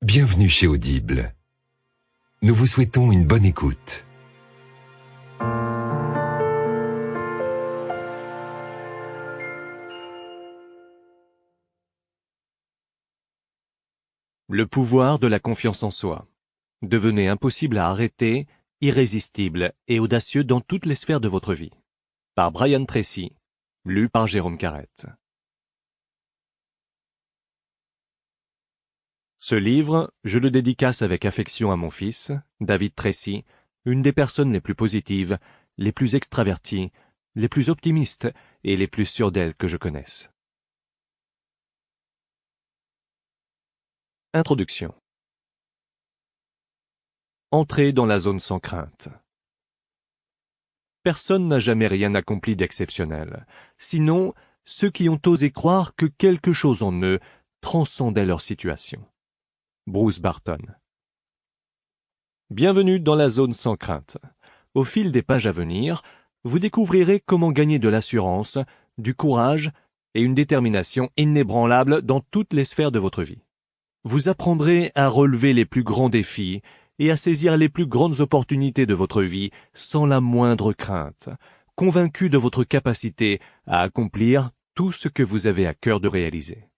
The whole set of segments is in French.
Bienvenue chez Audible. Nous vous souhaitons une bonne écoute. Le pouvoir de la confiance en soi. Devenez impossible à arrêter, irrésistible et audacieux dans toutes les sphères de votre vie. Par Brian Tracy, lu par Jérôme Carrette. Ce livre, je le dédicace avec affection à mon fils, David Tracy, une des personnes les plus positives, les plus extraverties, les plus optimistes et les plus sûres d'elles que je connaisse. Introduction. Entrez dans la zone sans crainte. Personne n'a jamais rien accompli d'exceptionnel. Sinon, ceux qui ont osé croire que quelque chose en eux transcendait leur situation. Bruce Barton. Bienvenue dans la zone sans crainte. Au fil des pages à venir, vous découvrirez comment gagner de l'assurance, du courage et une détermination inébranlable dans toutes les sphères de votre vie. Vous apprendrez à relever les plus grands défis et à saisir les plus grandes opportunités de votre vie sans la moindre crainte, convaincu de votre capacité à accomplir tout ce que vous avez à cœur de réaliser.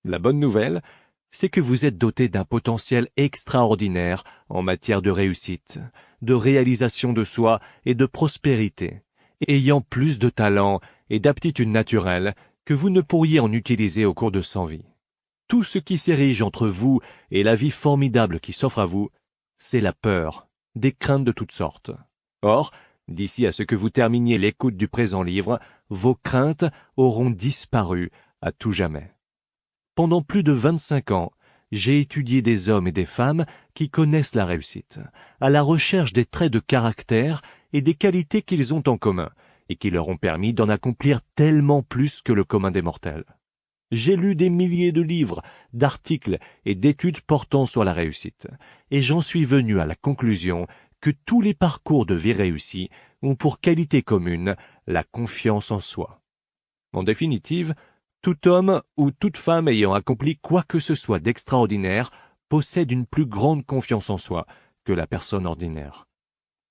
La bonne nouvelle, c'est que vous êtes doté d'un potentiel extraordinaire en matière de réussite, de réalisation de soi et de prospérité, ayant plus de talent et d'aptitudes naturelles que vous ne pourriez en utiliser au cours de 100 vies. Tout ce qui s'érige entre vous et la vie formidable qui s'offre à vous, c'est la peur, des craintes de toutes sortes. Or, d'ici à ce que vous terminiez l'écoute du présent livre, vos craintes auront disparu à tout jamais. Pendant plus de 25 ans, j'ai étudié des hommes et des femmes qui connaissent la réussite, à la recherche des traits de caractère et des qualités qu'ils ont en commun, et qui leur ont permis d'en accomplir tellement plus que le commun des mortels. J'ai lu des milliers de livres, d'articles et d'études portant sur la réussite, et j'en suis venu à la conclusion que tous les parcours de vie réussis ont pour qualité commune la confiance en soi. En définitive, tout homme ou toute femme ayant accompli quoi que ce soit d'extraordinaire possède une plus grande confiance en soi que la personne ordinaire.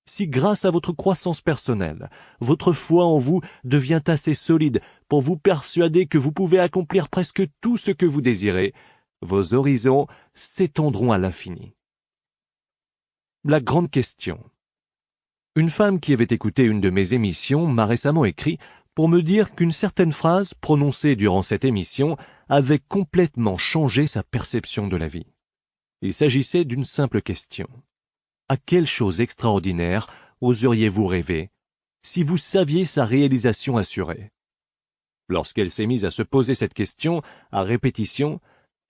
Si grâce à votre croissance personnelle, votre foi en vous devient assez solide pour vous persuader que vous pouvez accomplir presque tout ce que vous désirez, vos horizons s'étendront à l'infini. La grande question. Une femme qui avait écouté une de mes émissions m'a récemment écrit pour me dire qu'une certaine phrase prononcée durant cette émission avait complètement changé sa perception de la vie. Il s'agissait d'une simple question. À quelle chose extraordinaire oseriez-vous rêver si vous saviez sa réalisation assurée? Lorsqu'elle s'est mise à se poser cette question à répétition,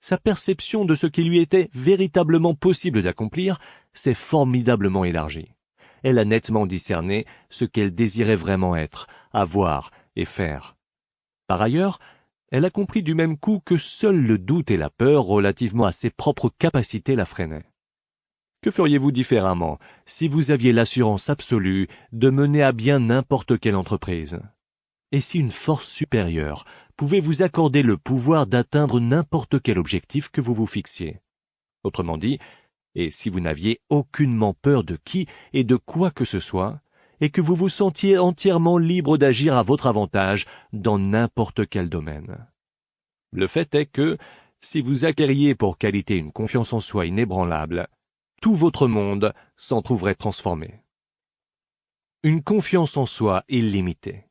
sa perception de ce qui lui était véritablement possible d'accomplir s'est formidablement élargie. Elle a nettement discerné ce qu'elle désirait vraiment être, avoir et faire. Par ailleurs, elle a compris du même coup que seul le doute et la peur relativement à ses propres capacités la freinaient. Que feriez-vous différemment si vous aviez l'assurance absolue de mener à bien n'importe quelle entreprise? Et si une force supérieure pouvait vous accorder le pouvoir d'atteindre n'importe quel objectif que vous vous fixiez? Autrement dit, et si vous n'aviez aucunement peur de qui et de quoi que ce soit, et que vous vous sentiez entièrement libre d'agir à votre avantage dans n'importe quel domaine. Le fait est que, si vous acquériez pour qualité une confiance en soi inébranlable, tout votre monde s'en trouverait transformé. Une confiance en soi illimitée.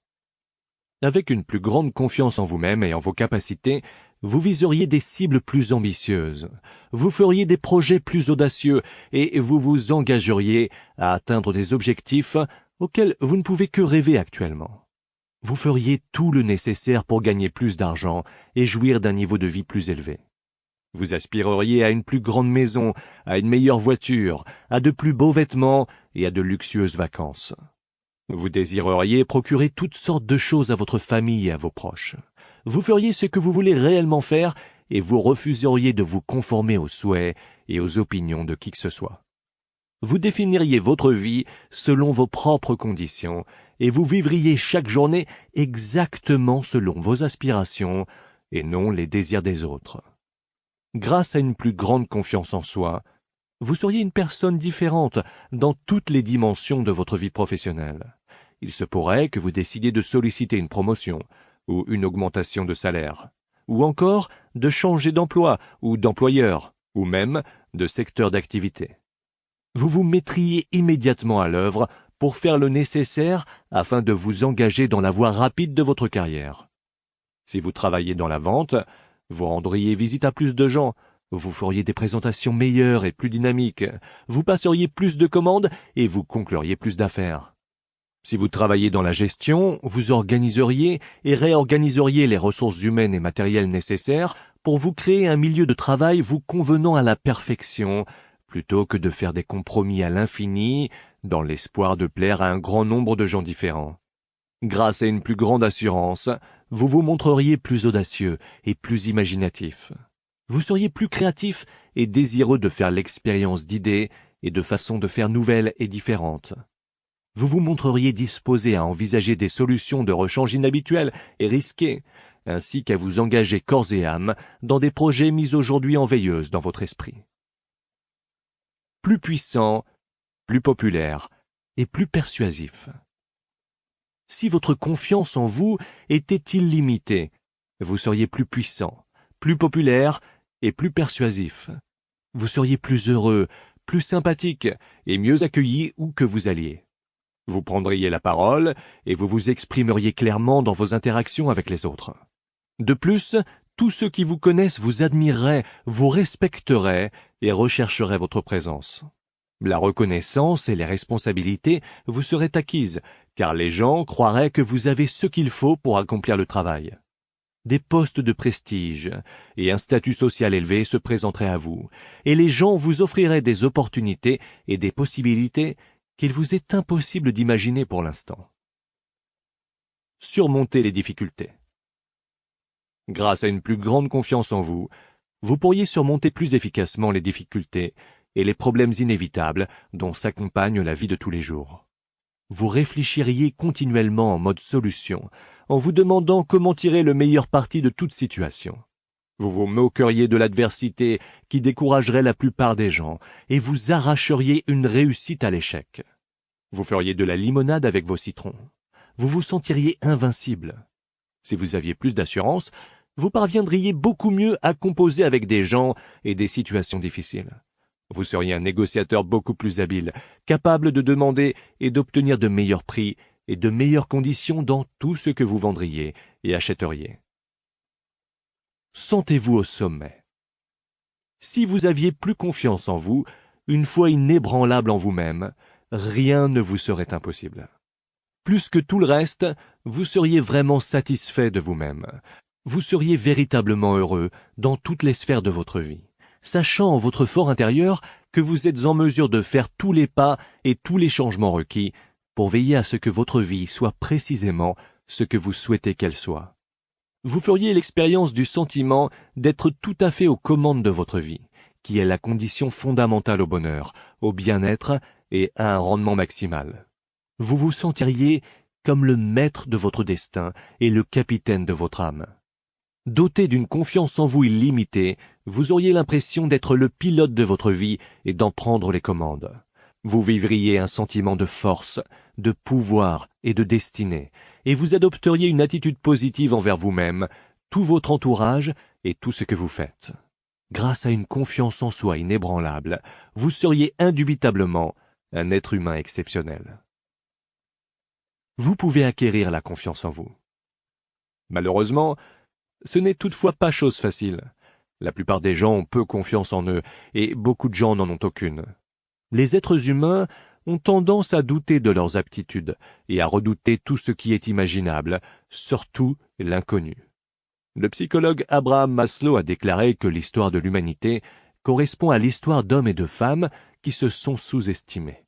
Avec une plus grande confiance en vous-même et en vos capacités, vous viseriez des cibles plus ambitieuses, vous feriez des projets plus audacieux et vous vous engageriez à atteindre des objectifs auxquels vous ne pouvez que rêver actuellement. Vous feriez tout le nécessaire pour gagner plus d'argent et jouir d'un niveau de vie plus élevé. Vous aspireriez à une plus grande maison, à une meilleure voiture, à de plus beaux vêtements et à de luxueuses vacances. Vous désireriez procurer toutes sortes de choses à votre famille et à vos proches. Vous feriez ce que vous voulez réellement faire et vous refuseriez de vous conformer aux souhaits et aux opinions de qui que ce soit. Vous définiriez votre vie selon vos propres conditions et vous vivriez chaque journée exactement selon vos aspirations et non les désirs des autres. Grâce à une plus grande confiance en soi, vous seriez une personne différente dans toutes les dimensions de votre vie professionnelle. Il se pourrait que vous décidiez de solliciter une promotion ou une augmentation de salaire, ou encore de changer d'emploi ou d'employeur, ou même de secteur d'activité. Vous vous mettriez immédiatement à l'œuvre pour faire le nécessaire afin de vous engager dans la voie rapide de votre carrière. Si vous travaillez dans la vente, vous rendriez visite à plus de gens, vous feriez des présentations meilleures et plus dynamiques, vous passeriez plus de commandes et vous concluriez plus d'affaires. Si vous travaillez dans la gestion, vous organiseriez et réorganiseriez les ressources humaines et matérielles nécessaires pour vous créer un milieu de travail vous convenant à la perfection, plutôt que de faire des compromis à l'infini dans l'espoir de plaire à un grand nombre de gens différents. Grâce à une plus grande assurance, vous vous montreriez plus audacieux et plus imaginatif. Vous seriez plus créatif et désireux de faire l'expérience d'idées et de façons de faire nouvelles et différentes. Vous vous montreriez disposé à envisager des solutions de rechange inhabituelles et risquées, ainsi qu'à vous engager corps et âme dans des projets mis aujourd'hui en veilleuse dans votre esprit. Plus puissant, plus populaire et plus persuasif. Si votre confiance en vous était illimitée, vous seriez plus puissant, plus populaire et plus persuasif. Vous seriez plus heureux, plus sympathique et mieux accueilli où que vous alliez. Vous prendriez la parole et vous vous exprimeriez clairement dans vos interactions avec les autres. De plus, tous ceux qui vous connaissent vous admireraient, vous respecteraient et rechercheraient votre présence. La reconnaissance et les responsabilités vous seraient acquises, car les gens croiraient que vous avez ce qu'il faut pour accomplir le travail. Des postes de prestige et un statut social élevé se présenteraient à vous, et les gens vous offriraient des opportunités et des possibilités qu'il vous est impossible d'imaginer pour l'instant. Surmonter les difficultés. Grâce à une plus grande confiance en vous, vous pourriez surmonter plus efficacement les difficultés et les problèmes inévitables dont s'accompagne la vie de tous les jours. Vous réfléchiriez continuellement en mode solution, en vous demandant comment tirer le meilleur parti de toute situation. Vous vous moqueriez de l'adversité qui découragerait la plupart des gens, et vous arracheriez une réussite à l'échec. Vous feriez de la limonade avec vos citrons. Vous vous sentiriez invincible. Si vous aviez plus d'assurance, vous parviendriez beaucoup mieux à composer avec des gens et des situations difficiles. Vous seriez un négociateur beaucoup plus habile, capable de demander et d'obtenir de meilleurs prix et de meilleures conditions dans tout ce que vous vendriez et achèteriez. Sentez-vous au sommet. Si vous aviez plus confiance en vous, une foi inébranlable en vous-même, rien ne vous serait impossible. Plus que tout le reste, vous seriez vraiment satisfait de vous-même. Vous seriez véritablement heureux dans toutes les sphères de votre vie, sachant en votre fort intérieur que vous êtes en mesure de faire tous les pas et tous les changements requis pour veiller à ce que votre vie soit précisément ce que vous souhaitez qu'elle soit. Vous feriez l'expérience du sentiment d'être tout à fait aux commandes de votre vie, qui est la condition fondamentale au bonheur, au bien-être et à un rendement maximal. Vous vous sentiriez comme le maître de votre destin et le capitaine de votre âme. Doté d'une confiance en vous illimitée, vous auriez l'impression d'être le pilote de votre vie et d'en prendre les commandes. Vous vivriez un sentiment de force, de pouvoir et de destinée, et vous adopteriez une attitude positive envers vous-même, tout votre entourage et tout ce que vous faites. Grâce à une confiance en soi inébranlable, vous seriez indubitablement un être humain exceptionnel. Vous pouvez acquérir la confiance en vous. Malheureusement, ce n'est toutefois pas chose facile. La plupart des gens ont peu confiance en eux, et beaucoup de gens n'en ont aucune. Les êtres humains ont tendance à douter de leurs aptitudes et à redouter tout ce qui est imaginable, surtout l'inconnu. Le psychologue Abraham Maslow a déclaré que l'histoire de l'humanité correspond à l'histoire d'hommes et de femmes qui se sont sous-estimés.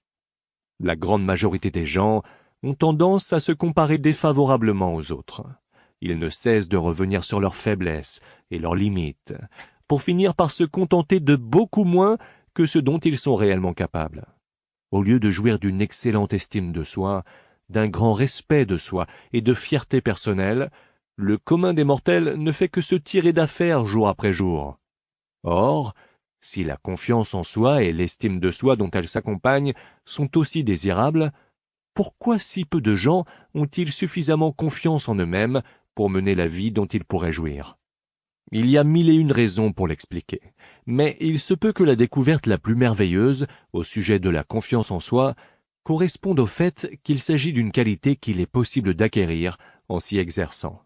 La grande majorité des gens ont tendance à se comparer défavorablement aux autres. Ils ne cessent de revenir sur leurs faiblesses et leurs limites, pour finir par se contenter de beaucoup moins que ce dont ils sont réellement capables. Au lieu de jouir d'une excellente estime de soi, d'un grand respect de soi et de fierté personnelle, le commun des mortels ne fait que se tirer d'affaire jour après jour. Or, si la confiance en soi et l'estime de soi dont elle s'accompagne sont aussi désirables, pourquoi si peu de gens ont-ils suffisamment confiance en eux-mêmes pour mener la vie dont ils pourraient jouir? Il y a mille et une raisons pour l'expliquer, mais il se peut que la découverte la plus merveilleuse au sujet de la confiance en soi corresponde au fait qu'il s'agit d'une qualité qu'il est possible d'acquérir en s'y exerçant.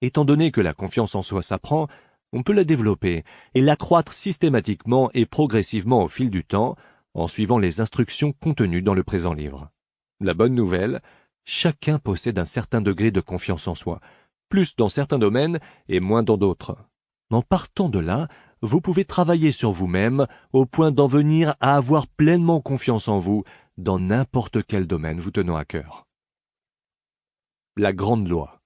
Étant donné que la confiance en soi s'apprend, on peut la développer et l'accroître systématiquement et progressivement au fil du temps en suivant les instructions contenues dans le présent livre. La bonne nouvelle, chacun possède un certain degré de confiance en soi, plus dans certains domaines et moins dans d'autres. En partant de là, vous pouvez travailler sur vous-même au point d'en venir à avoir pleinement confiance en vous dans n'importe quel domaine vous tenant à cœur. La grande loi.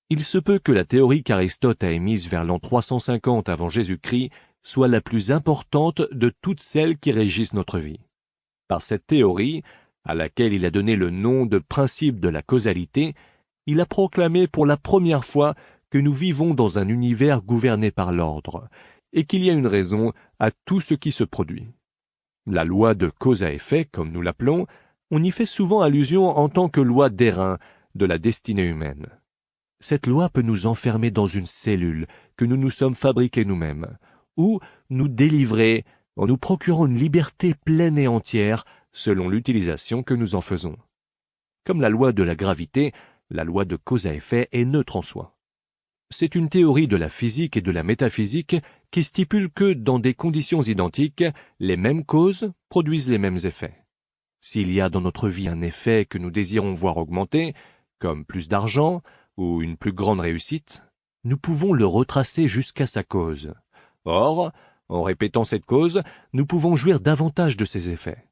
Il se peut que la théorie qu'Aristote a émise vers l'an 350 avant Jésus-Christ soit la plus importante de toutes celles qui régissent notre vie. Par cette théorie, à laquelle il a donné le nom de principe de la causalité, il a proclamé pour la première fois que nous vivons dans un univers gouverné par l'ordre, et qu'il y a une raison à tout ce qui se produit. La loi de cause à effet, comme nous l'appelons, on y fait souvent allusion en tant que loi d'airain de la destinée humaine. Cette loi peut nous enfermer dans une cellule que nous nous sommes fabriquée nous-mêmes, ou nous délivrer en nous procurant une liberté pleine et entière selon l'utilisation que nous en faisons. Comme la loi de la gravité, la loi de cause à effet est neutre en soi. C'est une théorie de la physique et de la métaphysique qui stipule que, dans des conditions identiques, les mêmes causes produisent les mêmes effets. S'il y a dans notre vie un effet que nous désirons voir augmenter, comme plus d'argent ou une plus grande réussite, nous pouvons le retracer jusqu'à sa cause. Or, en répétant cette cause, nous pouvons jouir davantage de ses effets.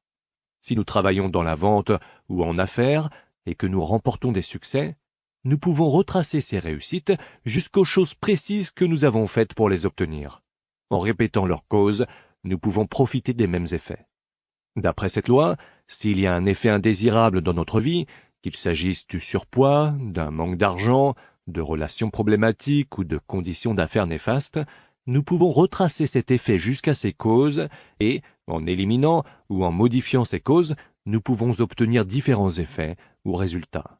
Si nous travaillons dans la vente ou en affaires et que nous remportons des succès, nous pouvons retracer ces réussites jusqu'aux choses précises que nous avons faites pour les obtenir. En répétant leurs causes, nous pouvons profiter des mêmes effets. D'après cette loi, s'il y a un effet indésirable dans notre vie, qu'il s'agisse du surpoids, d'un manque d'argent, de relations problématiques ou de conditions d'affaires néfastes, nous pouvons retracer cet effet jusqu'à ses causes et, en éliminant ou en modifiant ces causes, nous pouvons obtenir différents effets ou résultats.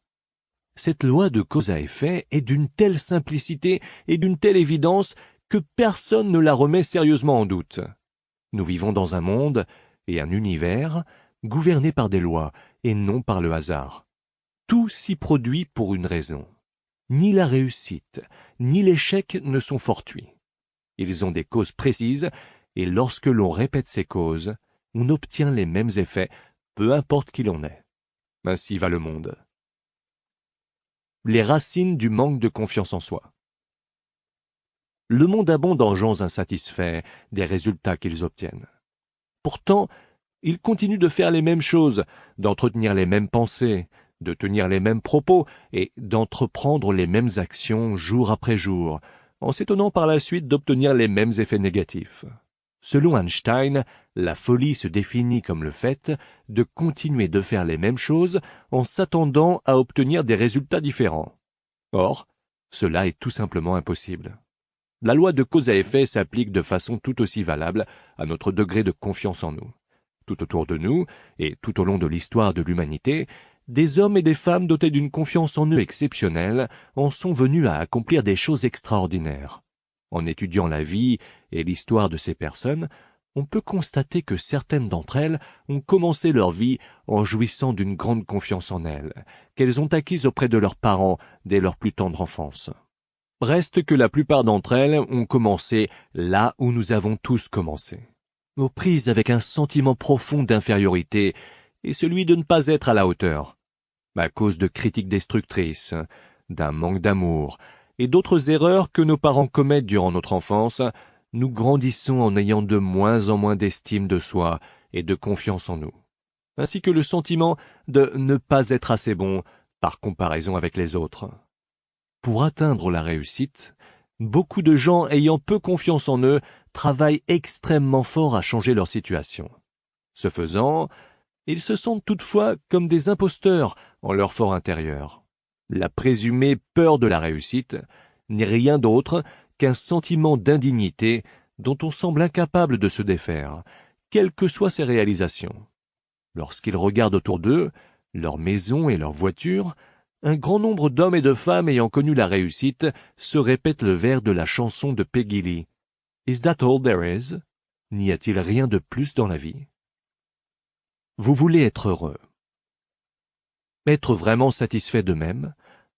Cette loi de cause à effet est d'une telle simplicité et d'une telle évidence que personne ne la remet sérieusement en doute. Nous vivons dans un monde et un univers gouvernés par des lois et non par le hasard. Tout s'y produit pour une raison. Ni la réussite, ni l'échec ne sont fortuits. Ils ont des causes précises, et lorsque l'on répète ces causes, on obtient les mêmes effets, peu importe qui l'on est. Ainsi va le monde. Les racines du manque de confiance en soi. Le monde abonde en gens insatisfaits des résultats qu'ils obtiennent. Pourtant, ils continuent de faire les mêmes choses, d'entretenir les mêmes pensées, de tenir les mêmes propos et d'entreprendre les mêmes actions jour après jour, en s'étonnant par la suite d'obtenir les mêmes effets négatifs. Selon Einstein, la folie se définit comme le fait de continuer de faire les mêmes choses en s'attendant à obtenir des résultats différents. Or, cela est tout simplement impossible. La loi de cause à effet s'applique de façon tout aussi valable à notre degré de confiance en nous. Tout autour de nous, et tout au long de l'histoire de l'humanité, des hommes et des femmes dotés d'une confiance en eux exceptionnelle en sont venus à accomplir des choses extraordinaires. En étudiant la vie et l'histoire de ces personnes, on peut constater que certaines d'entre elles ont commencé leur vie en jouissant d'une grande confiance en elles, qu'elles ont acquise auprès de leurs parents dès leur plus tendre enfance. Reste que la plupart d'entre elles ont commencé là où nous avons tous commencé, aux prises avec un sentiment profond d'infériorité et celui de ne pas être à la hauteur, à cause de critiques destructrices, d'un manque d'amour et d'autres erreurs que nos parents commettent durant notre enfance. Nous grandissons en ayant de moins en moins d'estime de soi et de confiance en nous, ainsi que le sentiment de ne pas être assez bon par comparaison avec les autres. Pour atteindre la réussite, beaucoup de gens ayant peu confiance en eux travaillent extrêmement fort à changer leur situation. Ce faisant, ils se sentent toutefois comme des imposteurs en leur fort intérieur. La présumée peur de la réussite n'est rien d'autre qu'un sentiment d'indignité dont on semble incapable de se défaire, quelles que soient ses réalisations. Lorsqu'ils regardent autour d'eux, leurs maisons et leurs voitures, un grand nombre d'hommes et de femmes ayant connu la réussite se répètent le vers de la chanson de Peggy Lee. Is that all there is? N'y a-t-il rien de plus dans la vie? Vous voulez être heureux. Être vraiment satisfait d'eux-mêmes,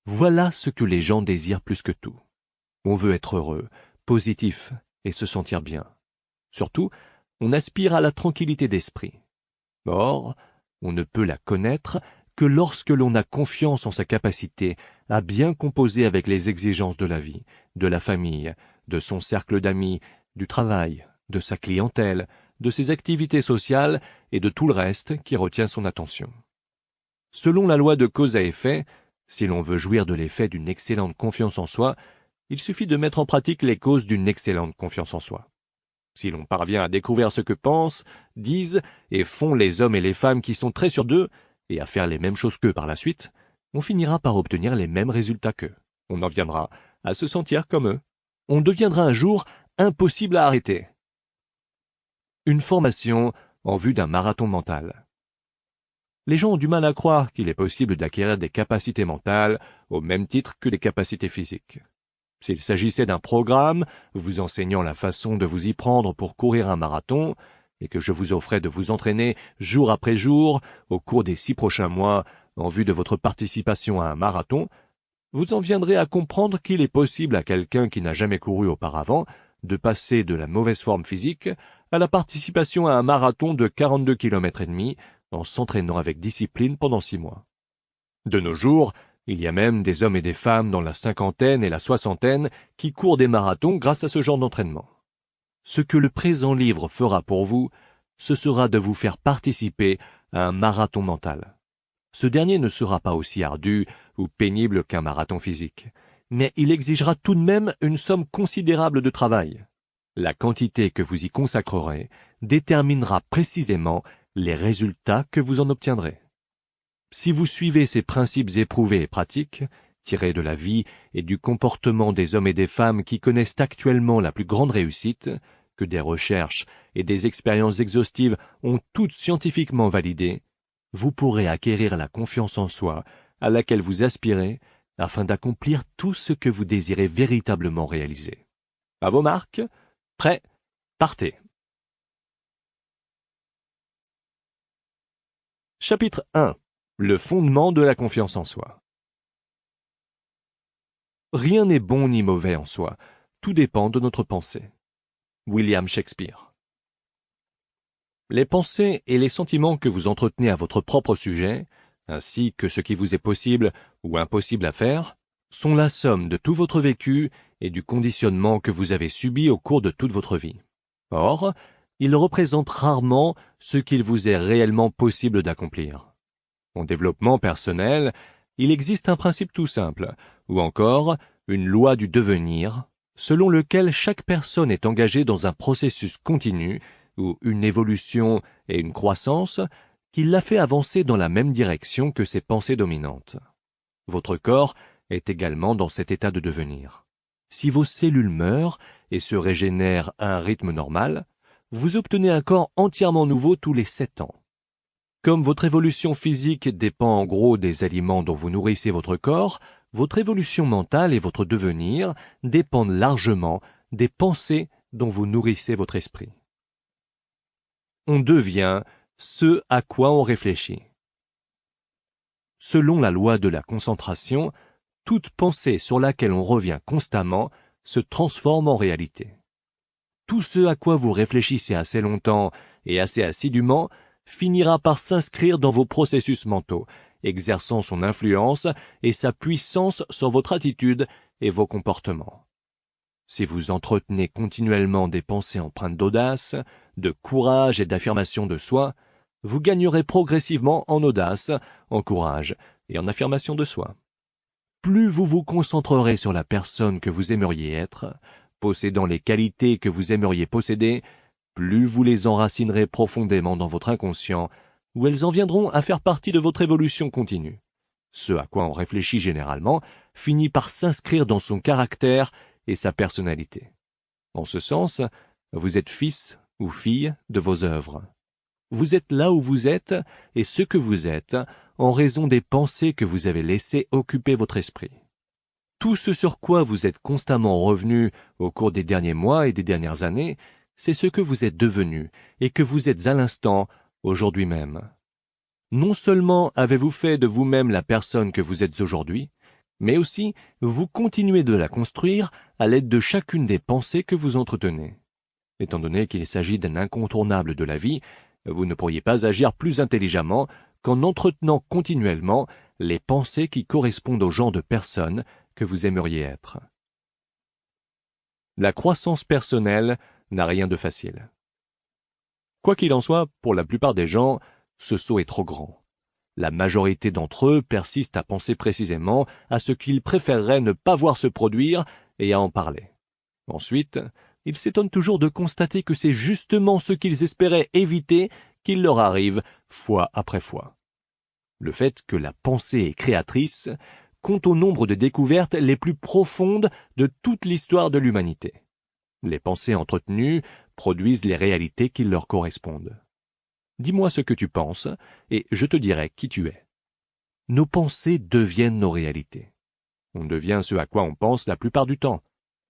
voilà ce que les gens désirent plus que tout. On veut être heureux, positif et se sentir bien. Surtout, on aspire à la tranquillité d'esprit. Or, on ne peut la connaître que lorsque l'on a confiance en sa capacité à bien composer avec les exigences de la vie, de la famille, de son cercle d'amis, du travail, de sa clientèle, de ses activités sociales et de tout le reste qui retient son attention. Selon la loi de cause à effet, si l'on veut jouir de l'effet d'une excellente confiance en soi, il suffit de mettre en pratique les causes d'une excellente confiance en soi. Si l'on parvient à découvrir ce que pensent, disent et font les hommes et les femmes qui sont très sûrs d'eux, et à faire les mêmes choses qu'eux par la suite, on finira par obtenir les mêmes résultats qu'eux. On en viendra à se sentir comme eux. On deviendra un jour impossible à arrêter. Une formation en vue d'un marathon mental. Les gens ont du mal à croire qu'il est possible d'acquérir des capacités mentales au même titre que des capacités physiques. S'il s'agissait d'un programme vous enseignant la façon de vous y prendre pour courir un marathon, et que je vous offrais de vous entraîner jour après jour au cours des 6 prochains mois en vue de votre participation à un marathon, vous en viendrez à comprendre qu'il est possible à quelqu'un qui n'a jamais couru auparavant de passer de la mauvaise forme physique à la participation à un marathon de 42 km et demi en s'entraînant avec discipline pendant 6 mois. De nos jours, il y a même des hommes et des femmes dans la cinquantaine et la soixantaine qui courent des marathons grâce à ce genre d'entraînement. Ce que le présent livre fera pour vous, ce sera de vous faire participer à un marathon mental. Ce dernier ne sera pas aussi ardu ou pénible qu'un marathon physique, mais il exigera tout de même une somme considérable de travail. La quantité que vous y consacrerez déterminera précisément les résultats que vous en obtiendrez. Si vous suivez ces principes éprouvés et pratiques, tirés de la vie et du comportement des hommes et des femmes qui connaissent actuellement la plus grande réussite, que des recherches et des expériences exhaustives ont toutes scientifiquement validées, vous pourrez acquérir la confiance en soi à laquelle vous aspirez afin d'accomplir tout ce que vous désirez véritablement réaliser. À vos marques, prêts, partez. Chapitre 1. Le fondement de la confiance en soi. Rien n'est bon ni mauvais en soi, tout dépend de notre pensée. William Shakespeare. Les pensées et les sentiments que vous entretenez à votre propre sujet, ainsi que ce qui vous est possible ou impossible à faire, sont la somme de tout votre vécu et du conditionnement que vous avez subi au cours de toute votre vie. Or, ils représentent rarement ce qu'il vous est réellement possible d'accomplir. En développement personnel, il existe un principe tout simple, ou encore une loi du devenir, selon lequel chaque personne est engagée dans un processus continu, ou une évolution et une croissance, qui la fait avancer dans la même direction que ses pensées dominantes. Votre corps est également dans cet état de devenir. Si vos cellules meurent et se régénèrent à un rythme normal, vous obtenez un corps entièrement nouveau tous les 7 ans. Comme votre évolution physique dépend en gros des aliments dont vous nourrissez votre corps, votre évolution mentale et votre devenir dépendent largement des pensées dont vous nourrissez votre esprit. On devient ce à quoi on réfléchit. Selon la loi de la concentration, toute pensée sur laquelle on revient constamment se transforme en réalité. Tout ce à quoi vous réfléchissez assez longtemps et assez assidûment finira par s'inscrire dans vos processus mentaux, exerçant son influence et sa puissance sur votre attitude et vos comportements. Si vous entretenez continuellement des pensées empreintes d'audace, de courage et d'affirmation de soi, vous gagnerez progressivement en audace, en courage et en affirmation de soi. Plus vous vous concentrerez sur la personne que vous aimeriez être, possédant les qualités que vous aimeriez posséder, plus vous les enracinerez profondément dans votre inconscient, où elles en viendront à faire partie de votre évolution continue. Ce à quoi on réfléchit généralement finit par s'inscrire dans son caractère et sa personnalité. En ce sens, Vous êtes fils ou fille de vos œuvres. Vous êtes là où vous êtes et ce que vous êtes en raison des pensées que vous avez laissées occuper votre esprit. Tout ce sur quoi vous êtes constamment revenu au cours des derniers mois et des dernières années, c'est ce que vous êtes devenu et que vous êtes à l'instant, aujourd'hui même. Non seulement avez-vous fait de vous-même la personne que vous êtes aujourd'hui, mais aussi vous continuez de la construire à l'aide de chacune des pensées que vous entretenez. Étant donné qu'il s'agit d'un incontournable de la vie, vous ne pourriez pas agir plus intelligemment qu'en entretenant continuellement les pensées qui correspondent au genre de personne que vous aimeriez être. La croissance personnelle n'a rien de facile. Quoi qu'il en soit, pour la plupart des gens, ce saut est trop grand. La majorité d'entre eux persistent à penser précisément à ce qu'ils préféreraient ne pas voir se produire et à en parler. Ensuite, ils s'étonnent toujours de constater que c'est justement ce qu'ils espéraient éviter qu'il leur arrive fois après fois. Le fait que la pensée est créatrice compte au nombre de découvertes les plus profondes de toute l'histoire de l'humanité. Les pensées entretenues produisent les réalités qui leur correspondent. Dis-moi ce que tu penses, et je te dirai qui tu es. Nos pensées deviennent nos réalités. On devient ce à quoi on pense la plupart du temps.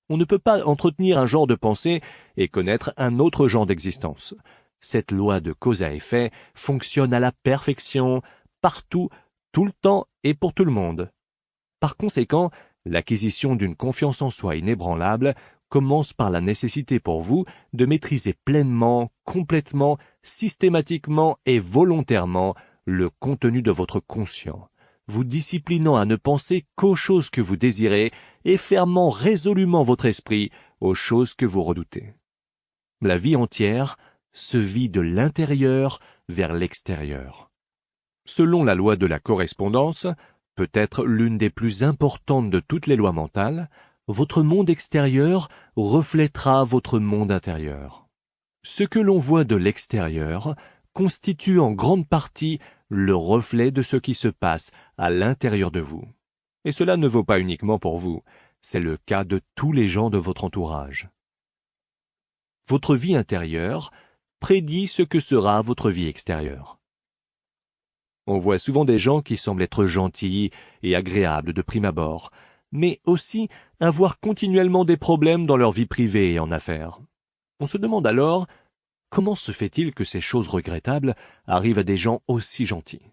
On ne peut pas entretenir un genre de pensée et connaître un autre genre d'existence. Cette loi de cause à effet fonctionne à la perfection, partout, tout le temps et pour tout le monde. Par conséquent, l'acquisition d'une confiance en soi inébranlable commence par la nécessité pour vous de maîtriser pleinement, complètement, systématiquement et volontairement le contenu de votre conscient, vous disciplinant à ne penser qu'aux choses que vous désirez et fermant résolument votre esprit aux choses que vous redoutez. La vie entière se vit de l'intérieur vers l'extérieur. Selon la loi de la correspondance, peut-être l'une des plus importantes de toutes les lois mentales, votre monde extérieur reflètera votre monde intérieur. Ce que l'on voit de l'extérieur constitue en grande partie le reflet de ce qui se passe à l'intérieur de vous. Et cela ne vaut pas uniquement pour vous, c'est le cas de tous les gens de votre entourage. Votre vie intérieure prédit ce que sera votre vie extérieure. On voit souvent des gens qui semblent être gentils et agréables de prime abord, mais aussi avoir continuellement des problèmes dans leur vie privée et en affaires. On se demande alors, comment se fait-il que ces choses regrettables arrivent à des gens aussi gentils?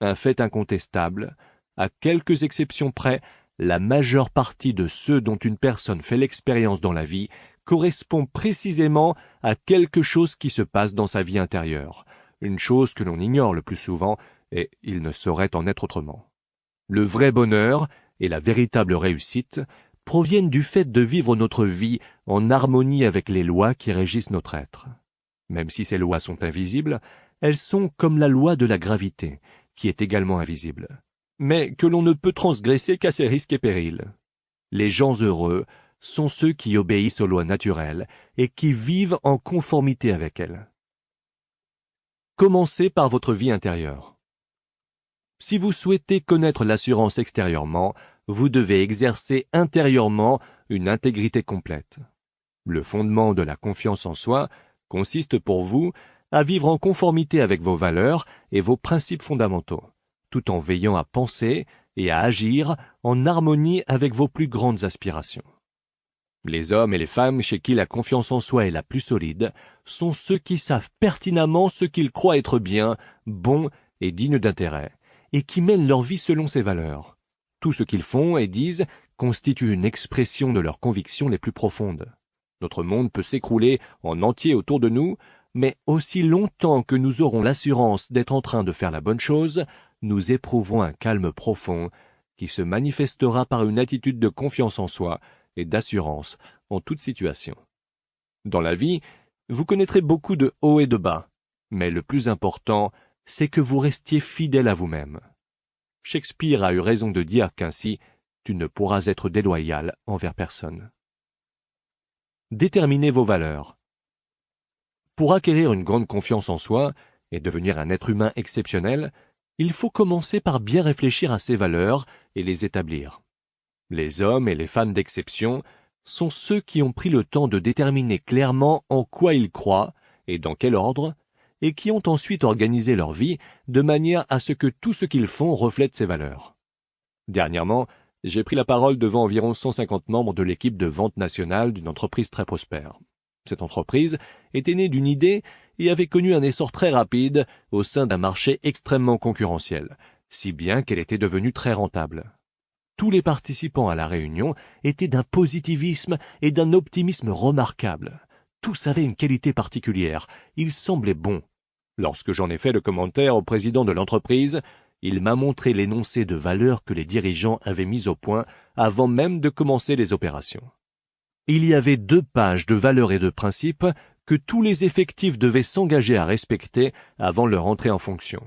Un fait incontestable, à quelques exceptions près, la majeure partie de ceux dont une personne fait l'expérience dans la vie correspond précisément à quelque chose qui se passe dans sa vie intérieure, une chose que l'on ignore le plus souvent, et il ne saurait en être autrement. Le vrai bonheur et la véritable réussite proviennent du fait de vivre notre vie en harmonie avec les lois qui régissent notre être. Même si ces lois sont invisibles, elles sont comme la loi de la gravité, qui est également invisible, mais que l'on ne peut transgresser qu'à ses risques et périls. Les gens heureux sont ceux qui obéissent aux lois naturelles et qui vivent en conformité avec elles. Commencez par votre vie intérieure. Si vous souhaitez connaître l'assurance extérieurement, vous devez exercer intérieurement une intégrité complète. Le fondement de la confiance en soi consiste pour vous à vivre en conformité avec vos valeurs et vos principes fondamentaux, tout en veillant à penser et à agir en harmonie avec vos plus grandes aspirations. Les hommes et les femmes chez qui la confiance en soi est la plus solide sont ceux qui savent pertinemment ce qu'ils croient être bien, bon et digne d'intérêt, et qui mènent leur vie selon ces valeurs. Tout ce qu'ils font et disent constitue une expression de leurs convictions les plus profondes. Notre monde peut s'écrouler en entier autour de nous, mais aussi longtemps que nous aurons l'assurance d'être en train de faire la bonne chose, nous éprouverons un calme profond qui se manifestera par une attitude de confiance en soi et d'assurance en toute situation. Dans la vie, vous connaîtrez beaucoup de hauts et de bas, mais le plus important, c'est que vous restiez fidèle à vous-même. Shakespeare a eu raison de dire qu'ainsi, tu ne pourras être déloyal envers personne. Déterminez vos valeurs. Pour acquérir une grande confiance en soi et devenir un être humain exceptionnel, il faut commencer par bien réfléchir à ces valeurs et les établir. Les hommes et les femmes d'exception sont ceux qui ont pris le temps de déterminer clairement en quoi ils croient et dans quel ordre, et qui ont ensuite organisé leur vie de manière à ce que tout ce qu'ils font reflète ces valeurs. Dernièrement, j'ai pris la parole devant environ 150 membres de l'équipe de vente nationale d'une entreprise très prospère. Cette entreprise était née d'une idée et avait connu un essor très rapide au sein d'un marché extrêmement concurrentiel, si bien qu'elle était devenue très rentable. Tous les participants à la réunion étaient d'un positivisme et d'un optimisme remarquables. Tous avaient une qualité particulière, ils semblaient bons. Lorsque j'en ai fait le commentaire au président de l'entreprise, il m'a montré l'énoncé de valeurs que les dirigeants avaient mis au point avant même de commencer les opérations. Il y avait 2 pages de valeurs et de principes que tous les effectifs devaient s'engager à respecter avant leur entrée en fonction.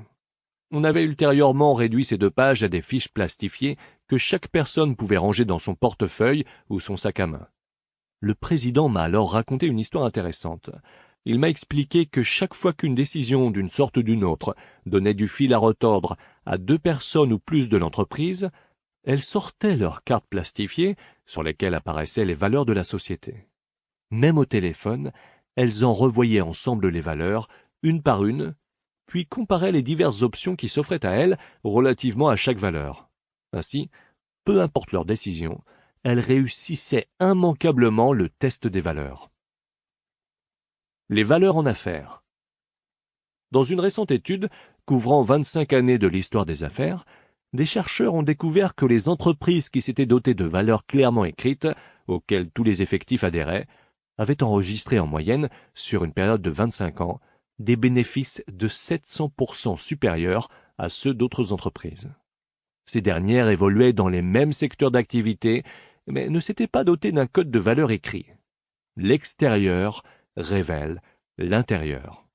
On avait ultérieurement réduit ces 2 pages à des fiches plastifiées que chaque personne pouvait ranger dans son portefeuille ou son sac à main. Le président m'a alors raconté une histoire intéressante. Il m'a expliqué que chaque fois qu'une décision d'une sorte ou d'une autre donnait du fil à retordre à 2 personnes ou plus de l'entreprise, elles sortaient leurs cartes plastifiées sur lesquelles apparaissaient les valeurs de la société. Même au téléphone, elles en revoyaient ensemble les valeurs, une par une, puis comparaient les diverses options qui s'offraient à elles relativement à chaque valeur. Ainsi, peu importe leur décision, elles réussissaient immanquablement le test des valeurs. Les valeurs en affaires. Dans une récente étude couvrant 25 années de l'histoire des affaires, des chercheurs ont découvert que les entreprises qui s'étaient dotées de valeurs clairement écrites, auxquelles tous les effectifs adhéraient, avaient enregistré en moyenne, sur une période de 25 ans, des bénéfices de 700% supérieurs à ceux d'autres entreprises. Ces dernières évoluaient dans les mêmes secteurs d'activité, mais ne s'étaient pas dotées d'un code de valeur écrit. L'extérieur révèle l'intérieur.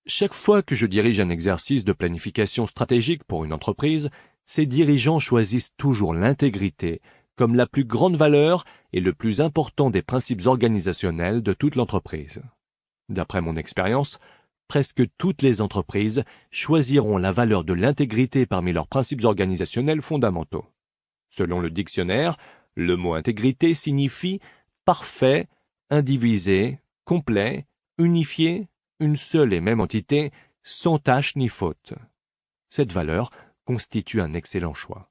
Chaque fois que je dirige un exercice de planification stratégique pour une entreprise, ses dirigeants choisissent toujours l'intégrité comme la plus grande valeur et le plus important des principes organisationnels de toute l'entreprise. D'après mon expérience, presque toutes les entreprises choisiront la valeur de l'intégrité parmi leurs principes organisationnels fondamentaux. Selon le dictionnaire, le mot intégrité signifie parfait, indivisé, complet, unifié, une seule et même entité, sans tache ni faute. Cette valeur constitue un excellent choix.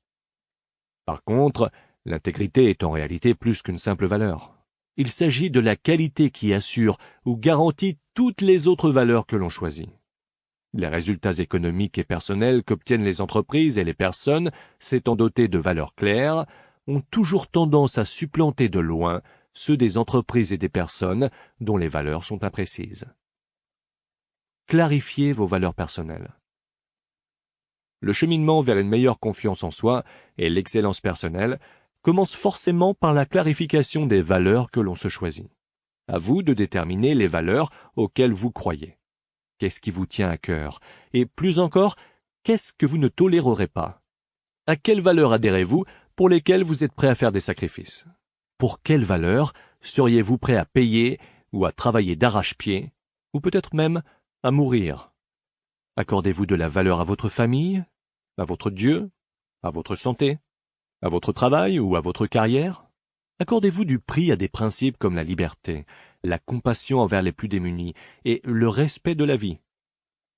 Par contre, l'intégrité est en réalité plus qu'une simple valeur. Il s'agit de la qualité qui assure ou garantit toutes les autres valeurs que l'on choisit. Les résultats économiques et personnels qu'obtiennent les entreprises et les personnes s'étant dotées de valeurs claires ont toujours tendance à supplanter de loin ceux des entreprises et des personnes dont les valeurs sont imprécises. Clarifiez vos valeurs personnelles. Le cheminement vers une meilleure confiance en soi et l'excellence personnelle commence forcément par la clarification des valeurs que l'on se choisit. À vous de déterminer les valeurs auxquelles vous croyez. Qu'est-ce qui vous tient à cœur? Et plus encore, qu'est-ce que vous ne tolérerez pas? À quelles valeurs adhérez-vous pour lesquelles vous êtes prêt à faire des sacrifices? Pour quelles valeurs seriez-vous prêt à payer ou à travailler d'arrache-pied, ou peut-être même à mourir? Accordez-vous de la valeur à votre famille, à votre Dieu, à votre santé, à votre travail ou à votre carrière? Accordez-vous du prix à des principes comme la liberté, la compassion envers les plus démunis et le respect de la vie?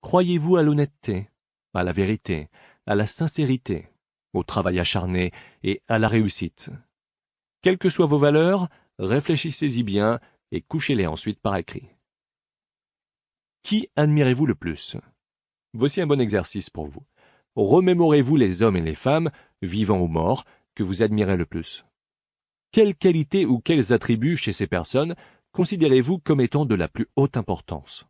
Croyez-vous à l'honnêteté, à la vérité, à la sincérité, au travail acharné et à la réussite? Quelles que soient vos valeurs, réfléchissez-y bien et couchez-les ensuite par écrit. Qui admirez-vous le plus? Voici un bon exercice pour vous. Remémorez-vous les hommes et les femmes, vivants ou morts, que vous admirez le plus. Quelles qualités ou quels attributs chez ces personnes considérez-vous comme étant de la plus haute importance?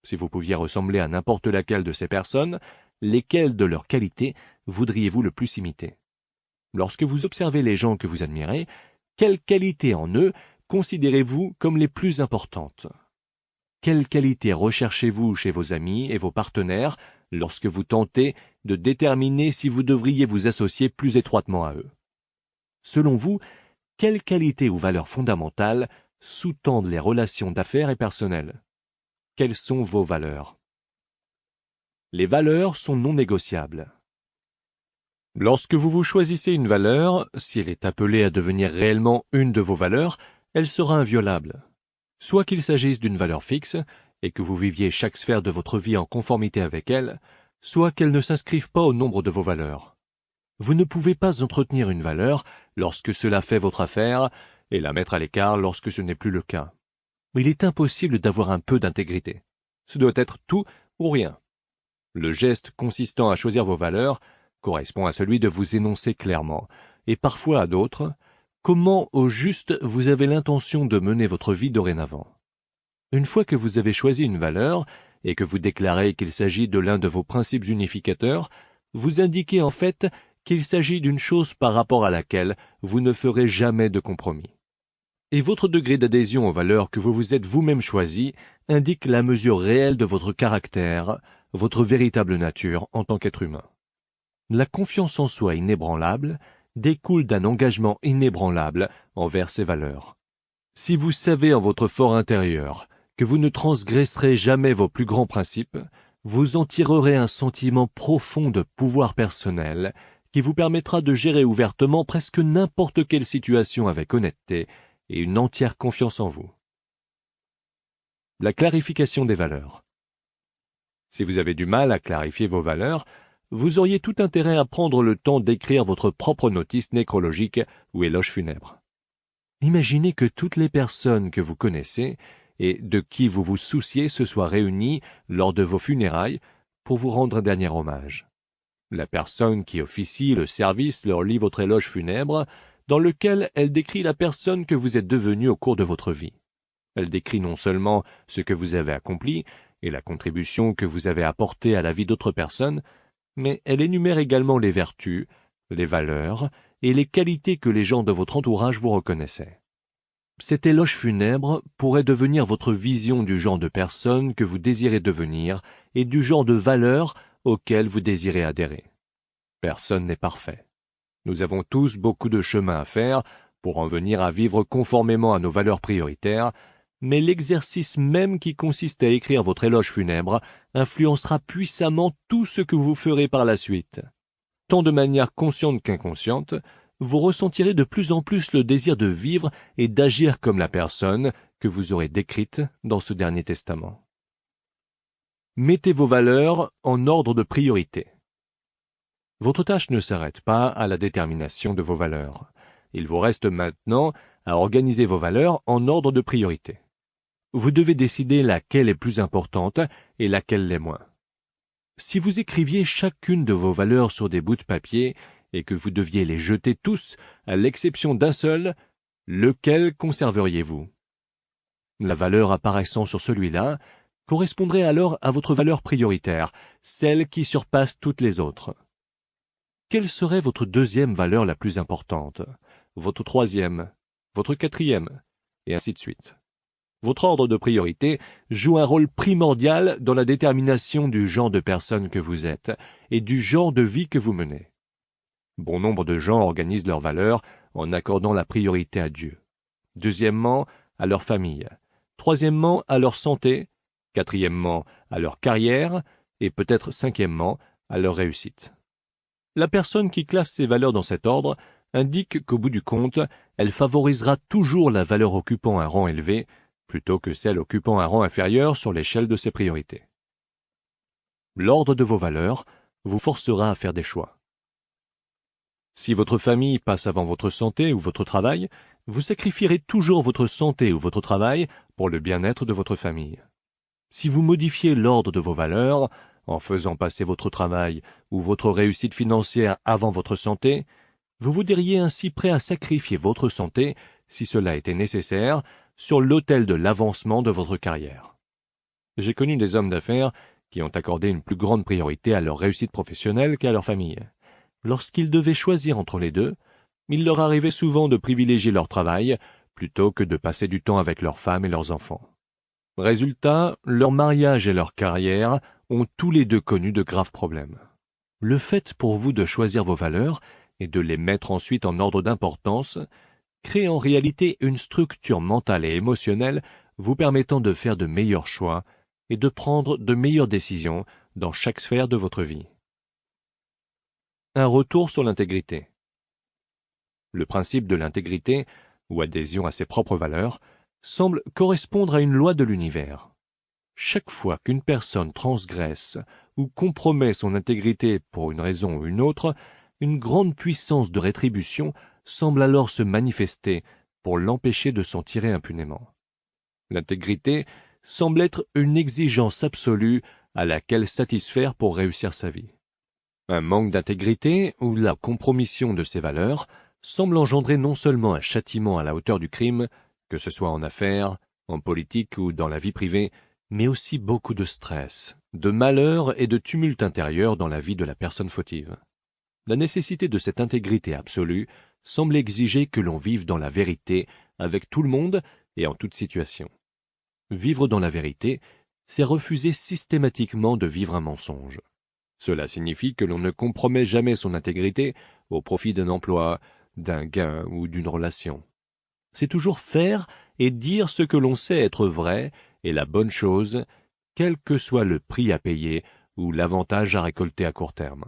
Si vous pouviez ressembler à n'importe laquelle de ces personnes, lesquelles de leurs qualités voudriez-vous le plus imiter? Lorsque vous observez les gens que vous admirez, quelles qualités en eux considérez-vous comme les plus importantes? Quelles qualités recherchez-vous chez vos amis et vos partenaires lorsque vous tentez de déterminer si vous devriez vous associer plus étroitement à eux? Selon vous, quelles qualités ou valeurs fondamentales sous-tendent les relations d'affaires et personnelles? Quelles sont vos valeurs? Les valeurs sont non négociables. Lorsque vous vous choisissez une valeur, si elle est appelée à devenir réellement une de vos valeurs, elle sera inviolable. Soit qu'il s'agisse d'une valeur fixe, et que vous viviez chaque sphère de votre vie en conformité avec elle, soit qu'elle ne s'inscrive pas au nombre de vos valeurs. Vous ne pouvez pas entretenir une valeur lorsque cela fait votre affaire et la mettre à l'écart lorsque ce n'est plus le cas. Il est impossible d'avoir un peu d'intégrité. Ce doit être tout ou rien. Le geste consistant à choisir vos valeurs correspond à celui de vous énoncer clairement, et parfois à d'autres, comment au juste vous avez l'intention de mener votre vie dorénavant. Une fois que vous avez choisi une valeur et que vous déclarez qu'il s'agit de l'un de vos principes unificateurs, vous indiquez en fait qu'il s'agit d'une chose par rapport à laquelle vous ne ferez jamais de compromis. Et votre degré d'adhésion aux valeurs que vous vous êtes vous-même choisies indique la mesure réelle de votre caractère, votre véritable nature en tant qu'être humain. La confiance en soi inébranlable découle d'un engagement inébranlable envers ces valeurs. Si vous savez en votre fort intérieur que vous ne transgresserez jamais vos plus grands principes, vous en tirerez un sentiment profond de pouvoir personnel qui vous permettra de gérer ouvertement presque n'importe quelle situation avec honnêteté et une entière confiance en vous. La clarification des valeurs. Si vous avez du mal à clarifier vos valeurs, vous auriez tout intérêt à prendre le temps d'écrire votre propre notice nécrologique ou éloge funèbre. Imaginez que toutes les personnes que vous connaissez et de qui vous vous souciez se soient réunies lors de vos funérailles pour vous rendre un dernier hommage. La personne qui officie le service leur lit votre éloge funèbre, dans lequel elle décrit la personne que vous êtes devenue au cours de votre vie. Elle décrit non seulement ce que vous avez accompli et la contribution que vous avez apportée à la vie d'autres personnes, mais elle énumère également les vertus, les valeurs et les qualités que les gens de votre entourage vous reconnaissaient. Cet éloge funèbre pourrait devenir votre vision du genre de personne que vous désirez devenir et du genre de valeurs auxquelles vous désirez adhérer. Personne n'est parfait. Nous avons tous beaucoup de chemin à faire pour en venir à vivre conformément à nos valeurs prioritaires, mais l'exercice même qui consiste à écrire votre éloge funèbre influencera puissamment tout ce que vous ferez par la suite. Tant de manière consciente qu'inconsciente, vous ressentirez de plus en plus le désir de vivre et d'agir comme la personne que vous aurez décrite dans ce dernier testament. Mettez vos valeurs en ordre de priorité. Votre tâche ne s'arrête pas à la détermination de vos valeurs. Il vous reste maintenant à organiser vos valeurs en ordre de priorité. Vous devez décider laquelle est plus importante et laquelle l'est moins. Si vous écriviez chacune de vos valeurs sur des bouts de papier et que vous deviez les jeter tous, à l'exception d'un seul, lequel conserveriez-vous? La valeur apparaissant sur celui-là correspondrait alors à votre valeur prioritaire, celle qui surpasse toutes les autres. Quelle serait votre deuxième valeur la plus importante, votre troisième, votre quatrième, et ainsi de suite? Votre ordre de priorité joue un rôle primordial dans la détermination du genre de personne que vous êtes et du genre de vie que vous menez. Bon nombre de gens organisent leurs valeurs en accordant la priorité à Dieu. Deuxièmement, à leur famille. Troisièmement, à leur santé. Quatrièmement, à leur carrière. Et peut-être cinquièmement, à leur réussite. La personne qui classe ses valeurs dans cet ordre indique qu'au bout du compte, elle favorisera toujours la valeur occupant un rang élevé plutôt que celle occupant un rang inférieur sur l'échelle de ses priorités. L'ordre de vos valeurs vous forcera à faire des choix. Si votre famille passe avant votre santé ou votre travail, vous sacrifierez toujours votre santé ou votre travail pour le bien-être de votre famille. Si vous modifiez l'ordre de vos valeurs, en faisant passer votre travail ou votre réussite financière avant votre santé, vous vous diriez ainsi prêt à sacrifier votre santé, si cela était nécessaire, sur l'autel de l'avancement de votre carrière. J'ai connu des hommes d'affaires qui ont accordé une plus grande priorité à leur réussite professionnelle qu'à leur famille. Lorsqu'ils devaient choisir entre les deux, il leur arrivait souvent de privilégier leur travail plutôt que de passer du temps avec leurs femmes et leurs enfants. Résultat, leur mariage et leur carrière ont tous les deux connu de graves problèmes. Le fait pour vous de choisir vos valeurs et de les mettre ensuite en ordre d'importance crée en réalité une structure mentale et émotionnelle vous permettant de faire de meilleurs choix et de prendre de meilleures décisions dans chaque sphère de votre vie. Un retour sur l'intégrité. Le principe de l'intégrité ou adhésion à ses propres valeurs, semble correspondre à une loi de l'univers. Chaque fois qu'une personne transgresse ou compromet son intégrité pour une raison ou une autre, une grande puissance de rétribution semble alors se manifester pour l'empêcher de s'en tirer impunément. L'intégrité semble être une exigence absolue à laquelle satisfaire pour réussir sa vie. Un manque d'intégrité ou la compromission de ses valeurs semble engendrer non seulement un châtiment à la hauteur du crime, que ce soit en affaires, en politique ou dans la vie privée, mais aussi beaucoup de stress, de malheur et de tumulte intérieur dans la vie de la personne fautive. La nécessité de cette intégrité absolue semble exiger que l'on vive dans la vérité avec tout le monde et en toute situation. Vivre dans la vérité, c'est refuser systématiquement de vivre un mensonge. Cela signifie que l'on ne compromet jamais son intégrité au profit d'un emploi, d'un gain ou d'une relation. C'est toujours faire et dire ce que l'on sait être vrai et la bonne chose, quel que soit le prix à payer ou l'avantage à récolter à court terme.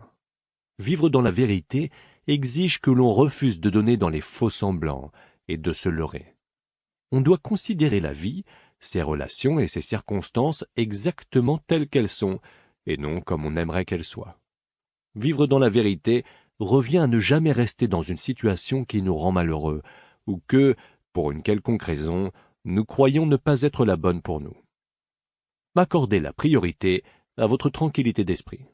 Vivre dans la vérité exige que l'on refuse de donner dans les faux-semblants et de se leurrer. On doit considérer la vie, ses relations et ses circonstances exactement telles qu'elles sont, et non comme on aimerait qu'elles soient. Vivre dans la vérité revient à ne jamais rester dans une situation qui nous rend malheureux, ou que, pour une quelconque raison, nous croyons ne pas être la bonne pour nous. Accordez la priorité à votre tranquillité d'esprit.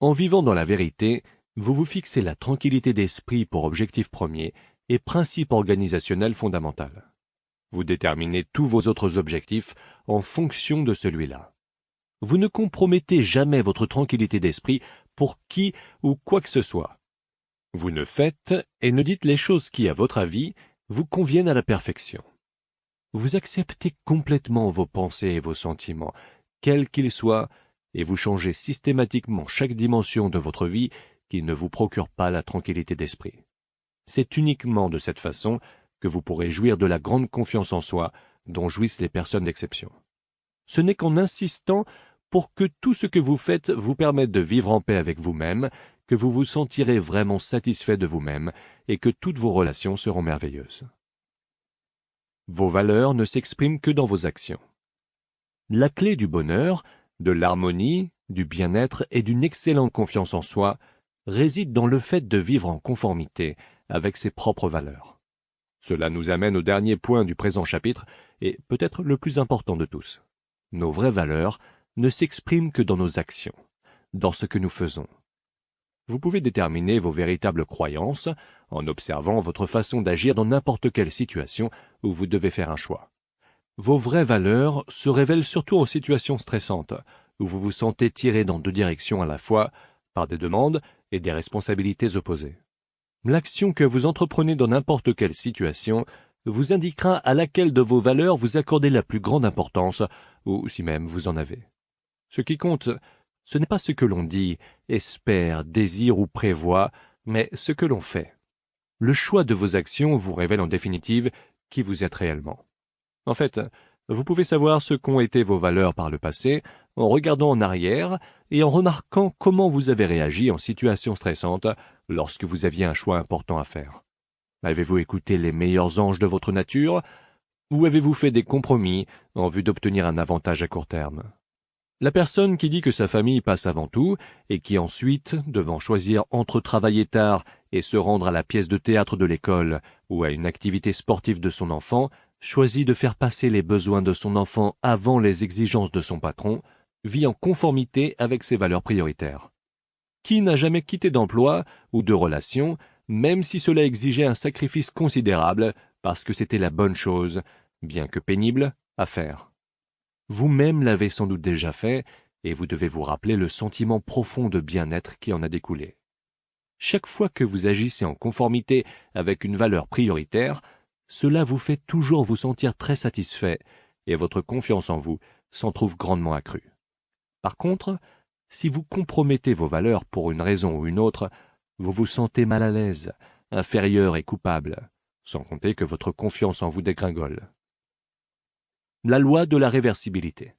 En vivant dans la vérité, vous vous fixez la tranquillité d'esprit pour objectif premier et principe organisationnel fondamental. Vous déterminez tous vos autres objectifs en fonction de celui-là. Vous ne compromettez jamais votre tranquillité d'esprit pour qui ou quoi que ce soit. Vous ne faites et ne dites les choses qui, à votre avis, vous conviennent à la perfection. Vous acceptez complètement vos pensées et vos sentiments, quels qu'ils soient, et vous changez systématiquement chaque dimension de votre vie qui ne vous procure pas la tranquillité d'esprit. C'est uniquement de cette façon que vous pourrez jouir de la grande confiance en soi dont jouissent les personnes d'exception. Ce n'est qu'en insistant pour que tout ce que vous faites vous permette de vivre en paix avec vous-même, que vous vous sentirez vraiment satisfait de vous-même et que toutes vos relations seront merveilleuses. Vos valeurs ne s'expriment que dans vos actions. La clé du bonheur, de l'harmonie, du bien-être et d'une excellente confiance en soi réside dans le fait de vivre en conformité avec ses propres valeurs. Cela nous amène au dernier point du présent chapitre et peut-être le plus important de tous. Nos vraies valeurs ne s'expriment que dans nos actions, dans ce que nous faisons. Vous pouvez déterminer vos véritables croyances en observant votre façon d'agir dans n'importe quelle situation où vous devez faire un choix. Vos vraies valeurs se révèlent surtout en situations stressantes, où vous vous sentez tiré dans deux directions à la fois, par des demandes et des responsabilités opposées. L'action que vous entreprenez dans n'importe quelle situation vous indiquera à laquelle de vos valeurs vous accordez la plus grande importance, ou si même vous en avez. Ce qui compte, ce n'est pas ce que l'on dit, espère, désire ou prévoit, mais ce que l'on fait. Le choix de vos actions vous révèle en définitive qui vous êtes réellement. En fait, vous pouvez savoir ce qu'ont été vos valeurs par le passé en regardant en arrière et en remarquant comment vous avez réagi en situation stressante lorsque vous aviez un choix important à faire. Avez-vous écouté les meilleurs anges de votre nature ou avez-vous fait des compromis en vue d'obtenir un avantage à court terme? La personne qui dit que sa famille passe avant tout et qui ensuite, devant choisir entre travailler tard et se rendre à la pièce de théâtre de l'école ou à une activité sportive de son enfant, choisit de faire passer les besoins de son enfant avant les exigences de son patron, vit en conformité avec ses valeurs prioritaires. Qui n'a jamais quitté d'emploi ou de relation, même si cela exigeait un sacrifice considérable, parce que c'était la bonne chose, bien que pénible, à faire? Vous-même l'avez sans doute déjà fait, et vous devez vous rappeler le sentiment profond de bien-être qui en a découlé. Chaque fois que vous agissez en conformité avec une valeur prioritaire, cela vous fait toujours vous sentir très satisfait, et votre confiance en vous s'en trouve grandement accrue. Par contre, si vous compromettez vos valeurs pour une raison ou une autre, vous vous sentez mal à l'aise, inférieur et coupable, sans compter que votre confiance en vous dégringole. La loi de la réversibilité.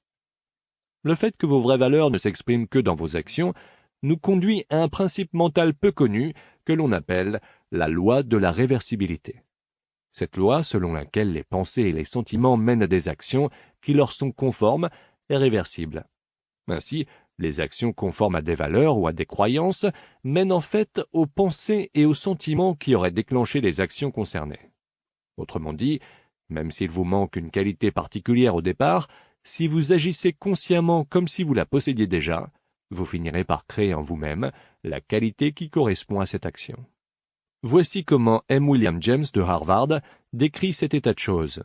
Le fait que vos vraies valeurs ne s'expriment que dans vos actions nous conduit à un principe mental peu connu que l'on appelle la loi de la réversibilité. Cette loi, selon laquelle les pensées et les sentiments mènent à des actions qui leur sont conformes, est réversible. Ainsi, les actions conformes à des valeurs ou à des croyances mènent en fait aux pensées et aux sentiments qui auraient déclenché les actions concernées. Autrement dit, même s'il vous manque une qualité particulière au départ, si vous agissez consciemment comme si vous la possédiez déjà, vous finirez par créer en vous-même la qualité qui correspond à cette action. Voici comment M. William James de Harvard décrit cet état de choses.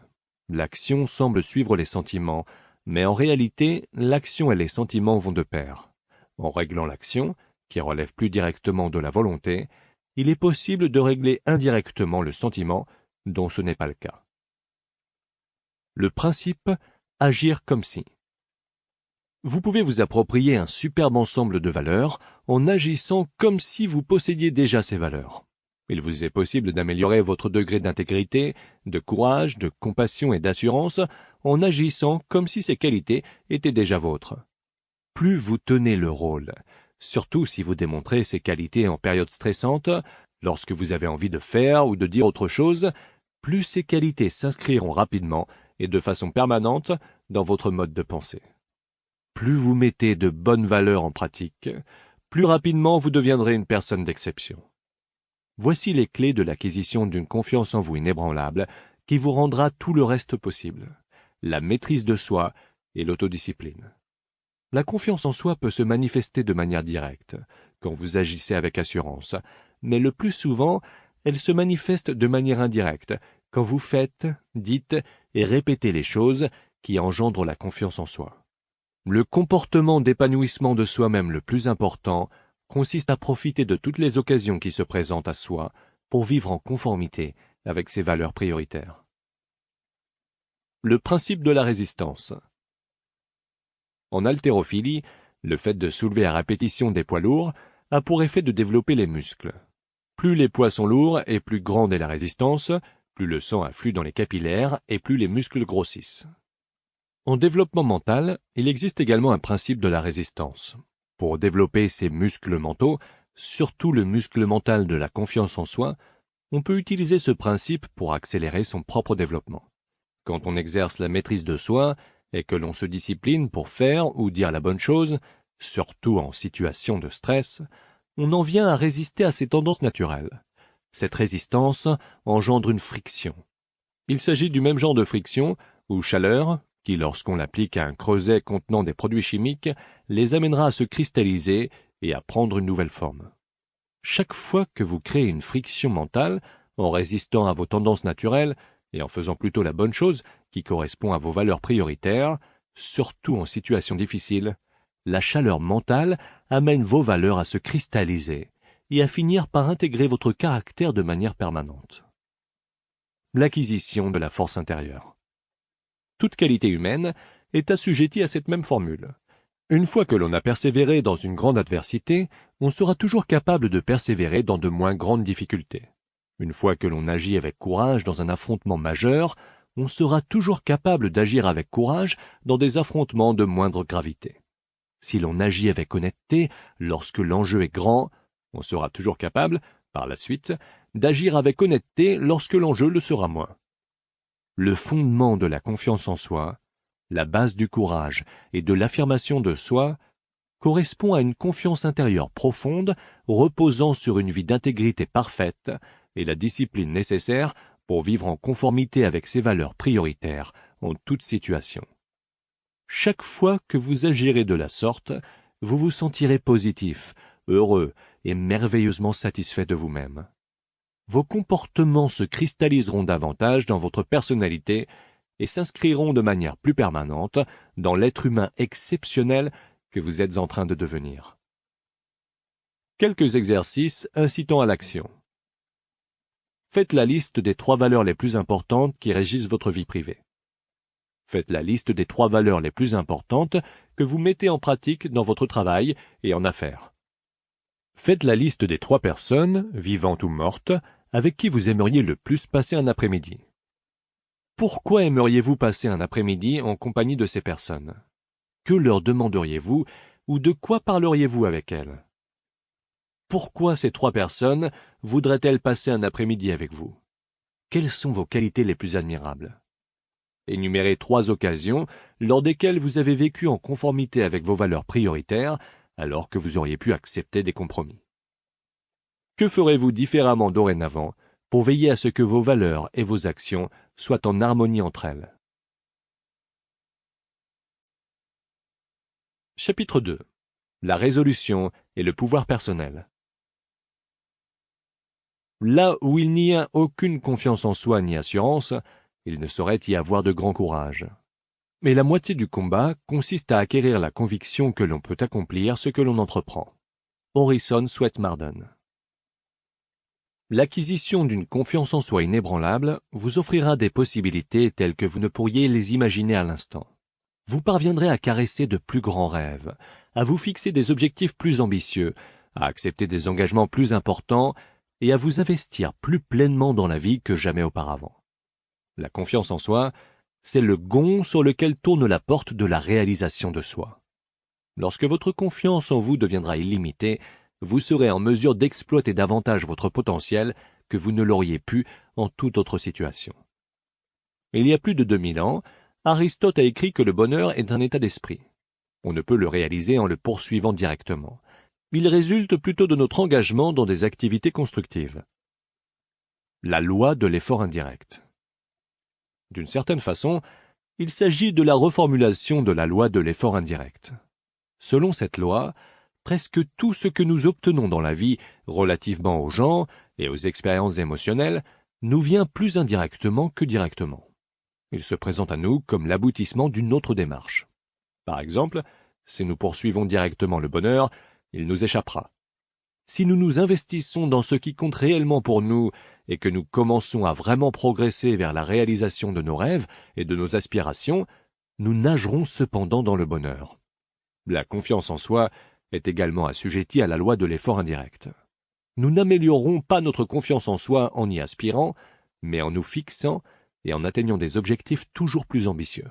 L'action semble suivre les sentiments, mais en réalité, l'action et les sentiments vont de pair. En réglant l'action, qui relève plus directement de la volonté, il est possible de régler indirectement le sentiment, dont ce n'est pas le cas. Le principe « agir comme si ». Vous pouvez vous approprier un superbe ensemble de valeurs en agissant comme si vous possédiez déjà ces valeurs. Il vous est possible d'améliorer votre degré d'intégrité, de courage, de compassion et d'assurance en agissant comme si ces qualités étaient déjà vôtres. Plus vous tenez le rôle, surtout si vous démontrez ces qualités en période stressante, lorsque vous avez envie de faire ou de dire autre chose, plus ces qualités s'inscriront rapidement et de façon permanente dans votre mode de pensée. Plus vous mettez de bonnes valeurs en pratique, plus rapidement vous deviendrez une personne d'exception. Voici les clés de l'acquisition d'une confiance en vous inébranlable qui vous rendra tout le reste possible, la maîtrise de soi et l'autodiscipline. La confiance en soi peut se manifester de manière directe, quand vous agissez avec assurance, mais le plus souvent, elle se manifeste de manière indirecte, quand vous faites, dites et répétez les choses qui engendrent la confiance en soi. Le comportement d'épanouissement de soi-même le plus important consiste à profiter de toutes les occasions qui se présentent à soi pour vivre en conformité avec ses valeurs prioritaires. Le principe de la résistance. En haltérophilie, le fait de soulever à répétition des poids lourds a pour effet de développer les muscles. Plus les poids sont lourds et plus grande est la résistance, plus le sang afflue dans les capillaires et plus les muscles grossissent. En développement mental, il existe également un principe de la résistance. Pour développer ces muscles mentaux, surtout le muscle mental de la confiance en soi, on peut utiliser ce principe pour accélérer son propre développement. Quand on exerce la maîtrise de soi et que l'on se discipline pour faire ou dire la bonne chose, surtout en situation de stress, on en vient à résister à ses tendances naturelles. Cette résistance engendre une friction. Il s'agit du même genre de friction ou chaleur qui, lorsqu'on l'applique à un creuset contenant des produits chimiques, les amènera à se cristalliser et à prendre une nouvelle forme. Chaque fois que vous créez une friction mentale, en résistant à vos tendances naturelles et en faisant plutôt la bonne chose qui correspond à vos valeurs prioritaires, surtout en situation difficile, la chaleur mentale amène vos valeurs à se cristalliser et à finir par intégrer votre caractère de manière permanente. L'acquisition de la force intérieure. Toute qualité humaine est assujettie à cette même formule. Une fois que l'on a persévéré dans une grande adversité, on sera toujours capable de persévérer dans de moins grandes difficultés. Une fois que l'on agit avec courage dans un affrontement majeur, on sera toujours capable d'agir avec courage dans des affrontements de moindre gravité. Si l'on agit avec honnêteté lorsque l'enjeu est grand, on sera toujours capable, par la suite, d'agir avec honnêteté lorsque l'enjeu le sera moins. Le fondement de la confiance en soi, la base du courage et de l'affirmation de soi, correspond à une confiance intérieure profonde reposant sur une vie d'intégrité parfaite et la discipline nécessaire pour vivre en conformité avec ses valeurs prioritaires en toute situation. Chaque fois que vous agirez de la sorte, vous vous sentirez positif, heureux et merveilleusement satisfait de vous-même. Vos comportements se cristalliseront davantage dans votre personnalité et s'inscriront de manière plus permanente dans l'être humain exceptionnel que vous êtes en train de devenir. Quelques exercices incitant à l'action. Faites la liste des 3 valeurs les plus importantes qui régissent votre vie privée. Faites la liste des 3 valeurs les plus importantes que vous mettez en pratique dans votre travail et en affaires. Faites la liste des 3 personnes, vivantes ou mortes, avec qui vous aimeriez le plus passer un après-midi. Pourquoi aimeriez-vous passer un après-midi en compagnie de ces personnes? Que leur demanderiez-vous ou de quoi parleriez-vous avec elles? Pourquoi ces 3 personnes voudraient-elles passer un après-midi avec vous? Quelles sont vos qualités les plus admirables? Énumérez 3 occasions lors desquelles vous avez vécu en conformité avec vos valeurs prioritaires, alors que vous auriez pu accepter des compromis. Que ferez-vous différemment dorénavant pour veiller à ce que vos valeurs et vos actions soient en harmonie entre elles? Chapitre 2. La résolution et le pouvoir personnel. Là où il n'y a aucune confiance en soi ni assurance, il ne saurait y avoir de grand courage. Mais la moitié du combat consiste à acquérir la conviction que l'on peut accomplir ce que l'on entreprend. Orison Swett Marden. L'acquisition d'une confiance en soi inébranlable vous offrira des possibilités telles que vous ne pourriez les imaginer à l'instant. Vous parviendrez à caresser de plus grands rêves, à vous fixer des objectifs plus ambitieux, à accepter des engagements plus importants et à vous investir plus pleinement dans la vie que jamais auparavant. La confiance en soi, c'est le gond sur lequel tourne la porte de la réalisation de soi. Lorsque votre confiance en vous deviendra illimitée, vous serez en mesure d'exploiter davantage votre potentiel que vous ne l'auriez pu en toute autre situation. Il y a plus de 2000 ans, Aristote a écrit que le bonheur est un état d'esprit. On ne peut le réaliser en le poursuivant directement. Il résulte plutôt de notre engagement dans des activités constructives. La loi de l'effort indirect. D'une certaine façon, il s'agit de la reformulation de la loi de l'effort indirect. Selon cette loi, presque tout ce que nous obtenons dans la vie relativement aux gens et aux expériences émotionnelles nous vient plus indirectement que directement. Il se présente à nous comme l'aboutissement d'une autre démarche. Par exemple, si nous poursuivons directement le bonheur, il nous échappera. Si nous nous investissons dans ce qui compte réellement pour nous et que nous commençons à vraiment progresser vers la réalisation de nos rêves et de nos aspirations, nous nagerons cependant dans le bonheur. La confiance en soi est également assujettie à la loi de l'effort indirect. Nous n'améliorerons pas notre confiance en soi en y aspirant, mais en nous fixant et en atteignant des objectifs toujours plus ambitieux.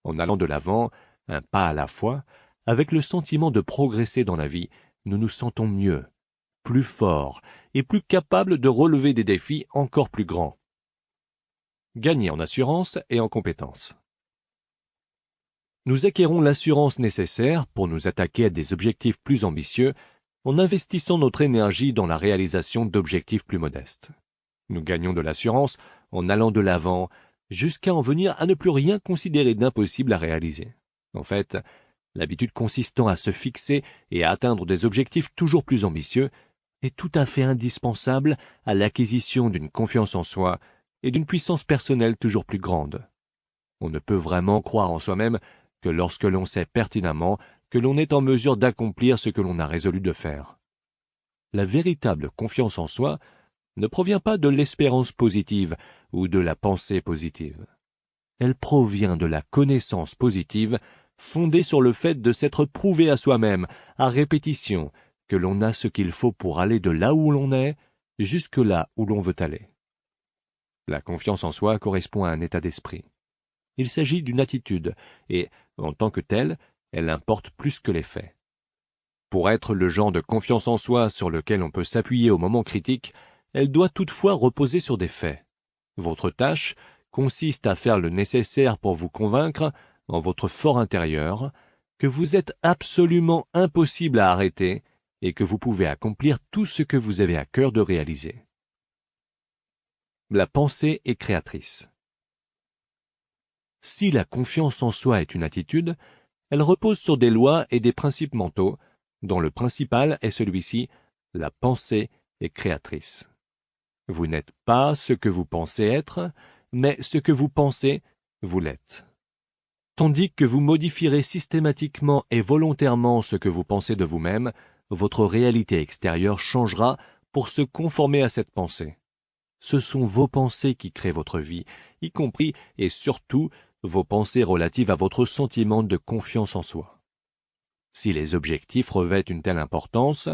En allant de l'avant, un pas à la fois, avec le sentiment de progresser dans la vie, nous nous sentons mieux, plus forts et plus capables de relever des défis encore plus grands. Gagner en assurance et en compétence. Nous acquérons l'assurance nécessaire pour nous attaquer à des objectifs plus ambitieux en investissant notre énergie dans la réalisation d'objectifs plus modestes. Nous gagnons de l'assurance en allant de l'avant, jusqu'à en venir à ne plus rien considérer d'impossible à réaliser. En fait, l'habitude consistant à se fixer et à atteindre des objectifs toujours plus ambitieux est tout à fait indispensable à l'acquisition d'une confiance en soi et d'une puissance personnelle toujours plus grande. On ne peut vraiment croire en soi-même que lorsque l'on sait pertinemment que l'on est en mesure d'accomplir ce que l'on a résolu de faire. La véritable confiance en soi ne provient pas de l'espérance positive ou de la pensée positive. Elle provient de la connaissance positive fondée sur le fait de s'être prouvé à soi-même, à répétition, que l'on a ce qu'il faut pour aller de là où l'on est jusque là où l'on veut aller. La confiance en soi correspond à un état d'esprit. Il s'agit d'une attitude et, en tant que telle, elle importe plus que les faits. Pour être le genre de confiance en soi sur lequel on peut s'appuyer au moment critique, elle doit toutefois reposer sur des faits. Votre tâche consiste à faire le nécessaire pour vous convaincre, en votre fort intérieur, que vous êtes absolument impossible à arrêter et que vous pouvez accomplir tout ce que vous avez à cœur de réaliser. La pensée est créatrice. Si la confiance en soi est une attitude, elle repose sur des lois et des principes mentaux, dont le principal est celui-ci, la pensée est créatrice. Vous n'êtes pas ce que vous pensez être, mais ce que vous pensez, vous l'êtes. Tandis que vous modifierez systématiquement et volontairement ce que vous pensez de vous-même, votre réalité extérieure changera pour se conformer à cette pensée. Ce sont vos pensées qui créent votre vie, y compris et surtout vos pensées relatives à votre sentiment de confiance en soi. Si les objectifs revêtent une telle importance,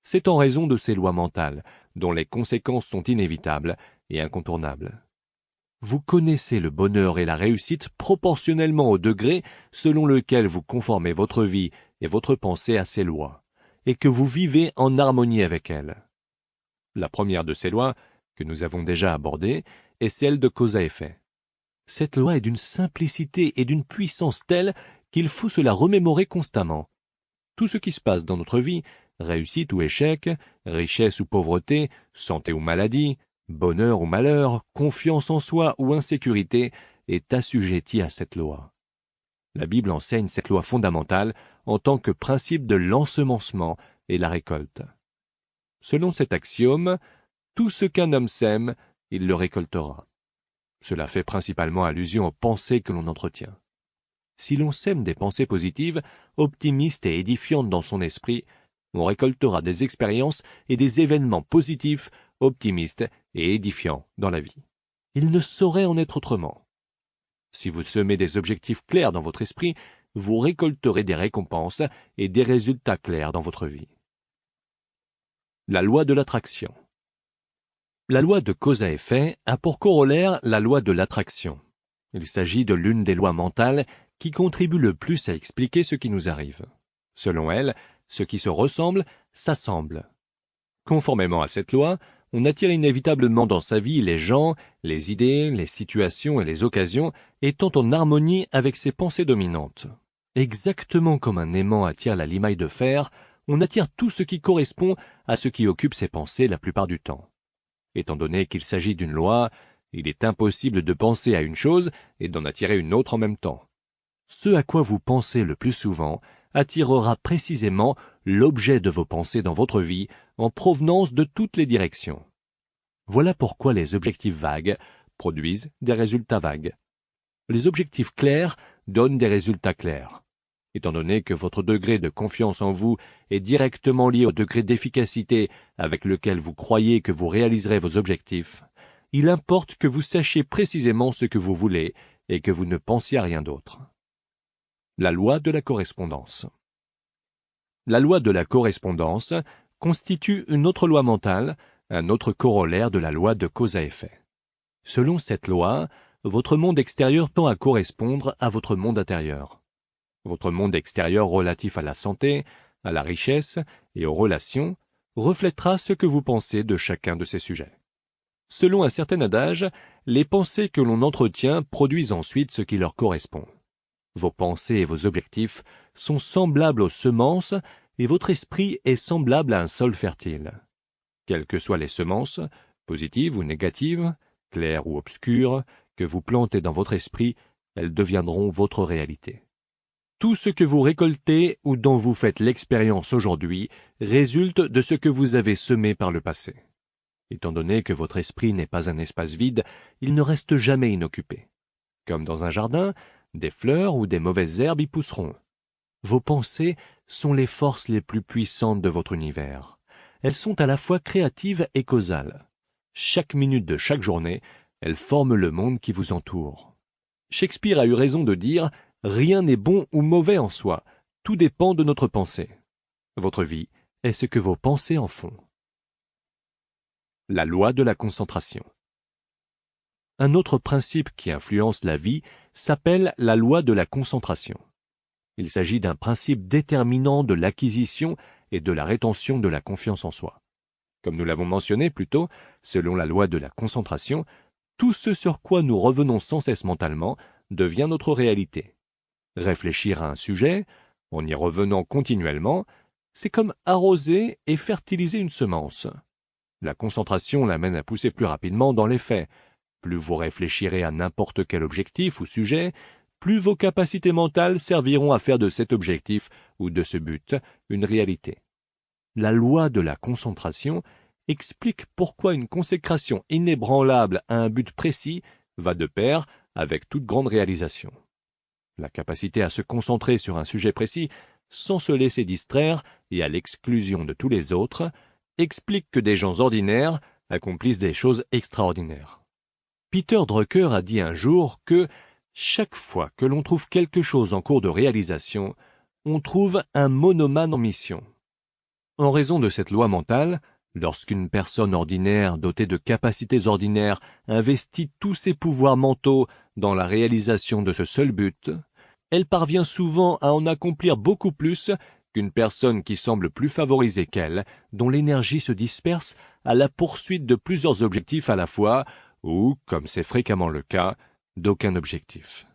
c'est en raison de ces lois mentales, dont les conséquences sont inévitables et incontournables. Vous connaissez le bonheur et la réussite proportionnellement au degré selon lequel vous conformez votre vie et votre pensée à ces lois, et que vous vivez en harmonie avec elles. La première de ces lois, que nous avons déjà abordée, est celle de cause à effet. Cette loi est d'une simplicité et d'une puissance telle qu'il faut se la remémorer constamment. Tout ce qui se passe dans notre vie, réussite ou échec, richesse ou pauvreté, santé ou maladie, bonheur ou malheur, confiance en soi ou insécurité, est assujetti à cette loi. La Bible enseigne cette loi fondamentale en tant que principe de l'ensemencement et la récolte. Selon cet axiome, tout ce qu'un homme sème, il le récoltera. Cela fait principalement allusion aux pensées que l'on entretient. Si l'on sème des pensées positives, optimistes et édifiantes dans son esprit, on récoltera des expériences et des événements positifs, optimistes et édifiants dans la vie. Il ne saurait en être autrement. Si vous semez des objectifs clairs dans votre esprit, vous récolterez des récompenses et des résultats clairs dans votre vie. La loi de l'attraction. La loi de cause à effet a pour corollaire la loi de l'attraction. Il s'agit de l'une des lois mentales qui contribue le plus à expliquer ce qui nous arrive. Selon elle, ce qui se ressemble s'assemble. Conformément à cette loi, on attire inévitablement dans sa vie les gens, les idées, les situations et les occasions étant en harmonie avec ses pensées dominantes. Exactement comme un aimant attire la limaille de fer, on attire tout ce qui correspond à ce qui occupe ses pensées la plupart du temps. Étant donné qu'il s'agit d'une loi, il est impossible de penser à une chose et d'en attirer une autre en même temps. Ce à quoi vous pensez le plus souvent attirera précisément l'objet de vos pensées dans votre vie en provenance de toutes les directions. Voilà pourquoi les objectifs vagues produisent des résultats vagues. Les objectifs clairs donnent des résultats clairs. Étant donné que votre degré de confiance en vous est directement lié au degré d'efficacité avec lequel vous croyez que vous réaliserez vos objectifs, il importe que vous sachiez précisément ce que vous voulez et que vous ne pensiez à rien d'autre. La loi de la correspondance. La loi de la correspondance constitue une autre loi mentale, un autre corollaire de la loi de cause à effet. Selon cette loi, votre monde extérieur tend à correspondre à votre monde intérieur. Votre monde extérieur relatif à la santé, à la richesse et aux relations reflètera ce que vous pensez de chacun de ces sujets. Selon un certain adage, les pensées que l'on entretient produisent ensuite ce qui leur correspond. Vos pensées et vos objectifs sont semblables aux semences et votre esprit est semblable à un sol fertile. Quelles que soient les semences, positives ou négatives, claires ou obscures, que vous plantez dans votre esprit, elles deviendront votre réalité. Tout ce que vous récoltez ou dont vous faites l'expérience aujourd'hui résulte de ce que vous avez semé par le passé. Étant donné que votre esprit n'est pas un espace vide, il ne reste jamais inoccupé. Comme dans un jardin, des fleurs ou des mauvaises herbes y pousseront. Vos pensées sont les forces les plus puissantes de votre univers. Elles sont à la fois créatives et causales. Chaque minute de chaque journée, elles forment le monde qui vous entoure. Shakespeare a eu raison de dire « Rien n'est bon ou mauvais en soi, tout dépend de notre pensée. » Votre vie est ce que vos pensées en font. La loi de la concentration. Un autre principe qui influence la vie s'appelle la loi de la concentration. Il s'agit d'un principe déterminant de l'acquisition et de la rétention de la confiance en soi. Comme nous l'avons mentionné plus tôt, selon la loi de la concentration, tout ce sur quoi nous revenons sans cesse mentalement devient notre réalité. Réfléchir à un sujet, en y revenant continuellement, c'est comme arroser et fertiliser une semence. La concentration l'amène à pousser plus rapidement dans les faits. Plus vous réfléchirez à n'importe quel objectif ou sujet, plus vos capacités mentales serviront à faire de cet objectif ou de ce but une réalité. La loi de la concentration explique pourquoi une consécration inébranlable à un but précis va de pair avec toute grande réalisation. La capacité à se concentrer sur un sujet précis sans se laisser distraire et à l'exclusion de tous les autres explique que des gens ordinaires accomplissent des choses extraordinaires. Peter Drucker a dit un jour que chaque fois que l'on trouve quelque chose en cours de réalisation, on trouve un monomane en mission. En raison de cette loi mentale, lorsqu'une personne ordinaire dotée de capacités ordinaires investit tous ses pouvoirs mentaux dans la réalisation de ce seul but, elle parvient souvent à en accomplir beaucoup plus qu'une personne qui semble plus favorisée qu'elle, dont l'énergie se disperse à la poursuite de plusieurs objectifs à la fois, ou, comme c'est fréquemment le cas, d'aucun objectif.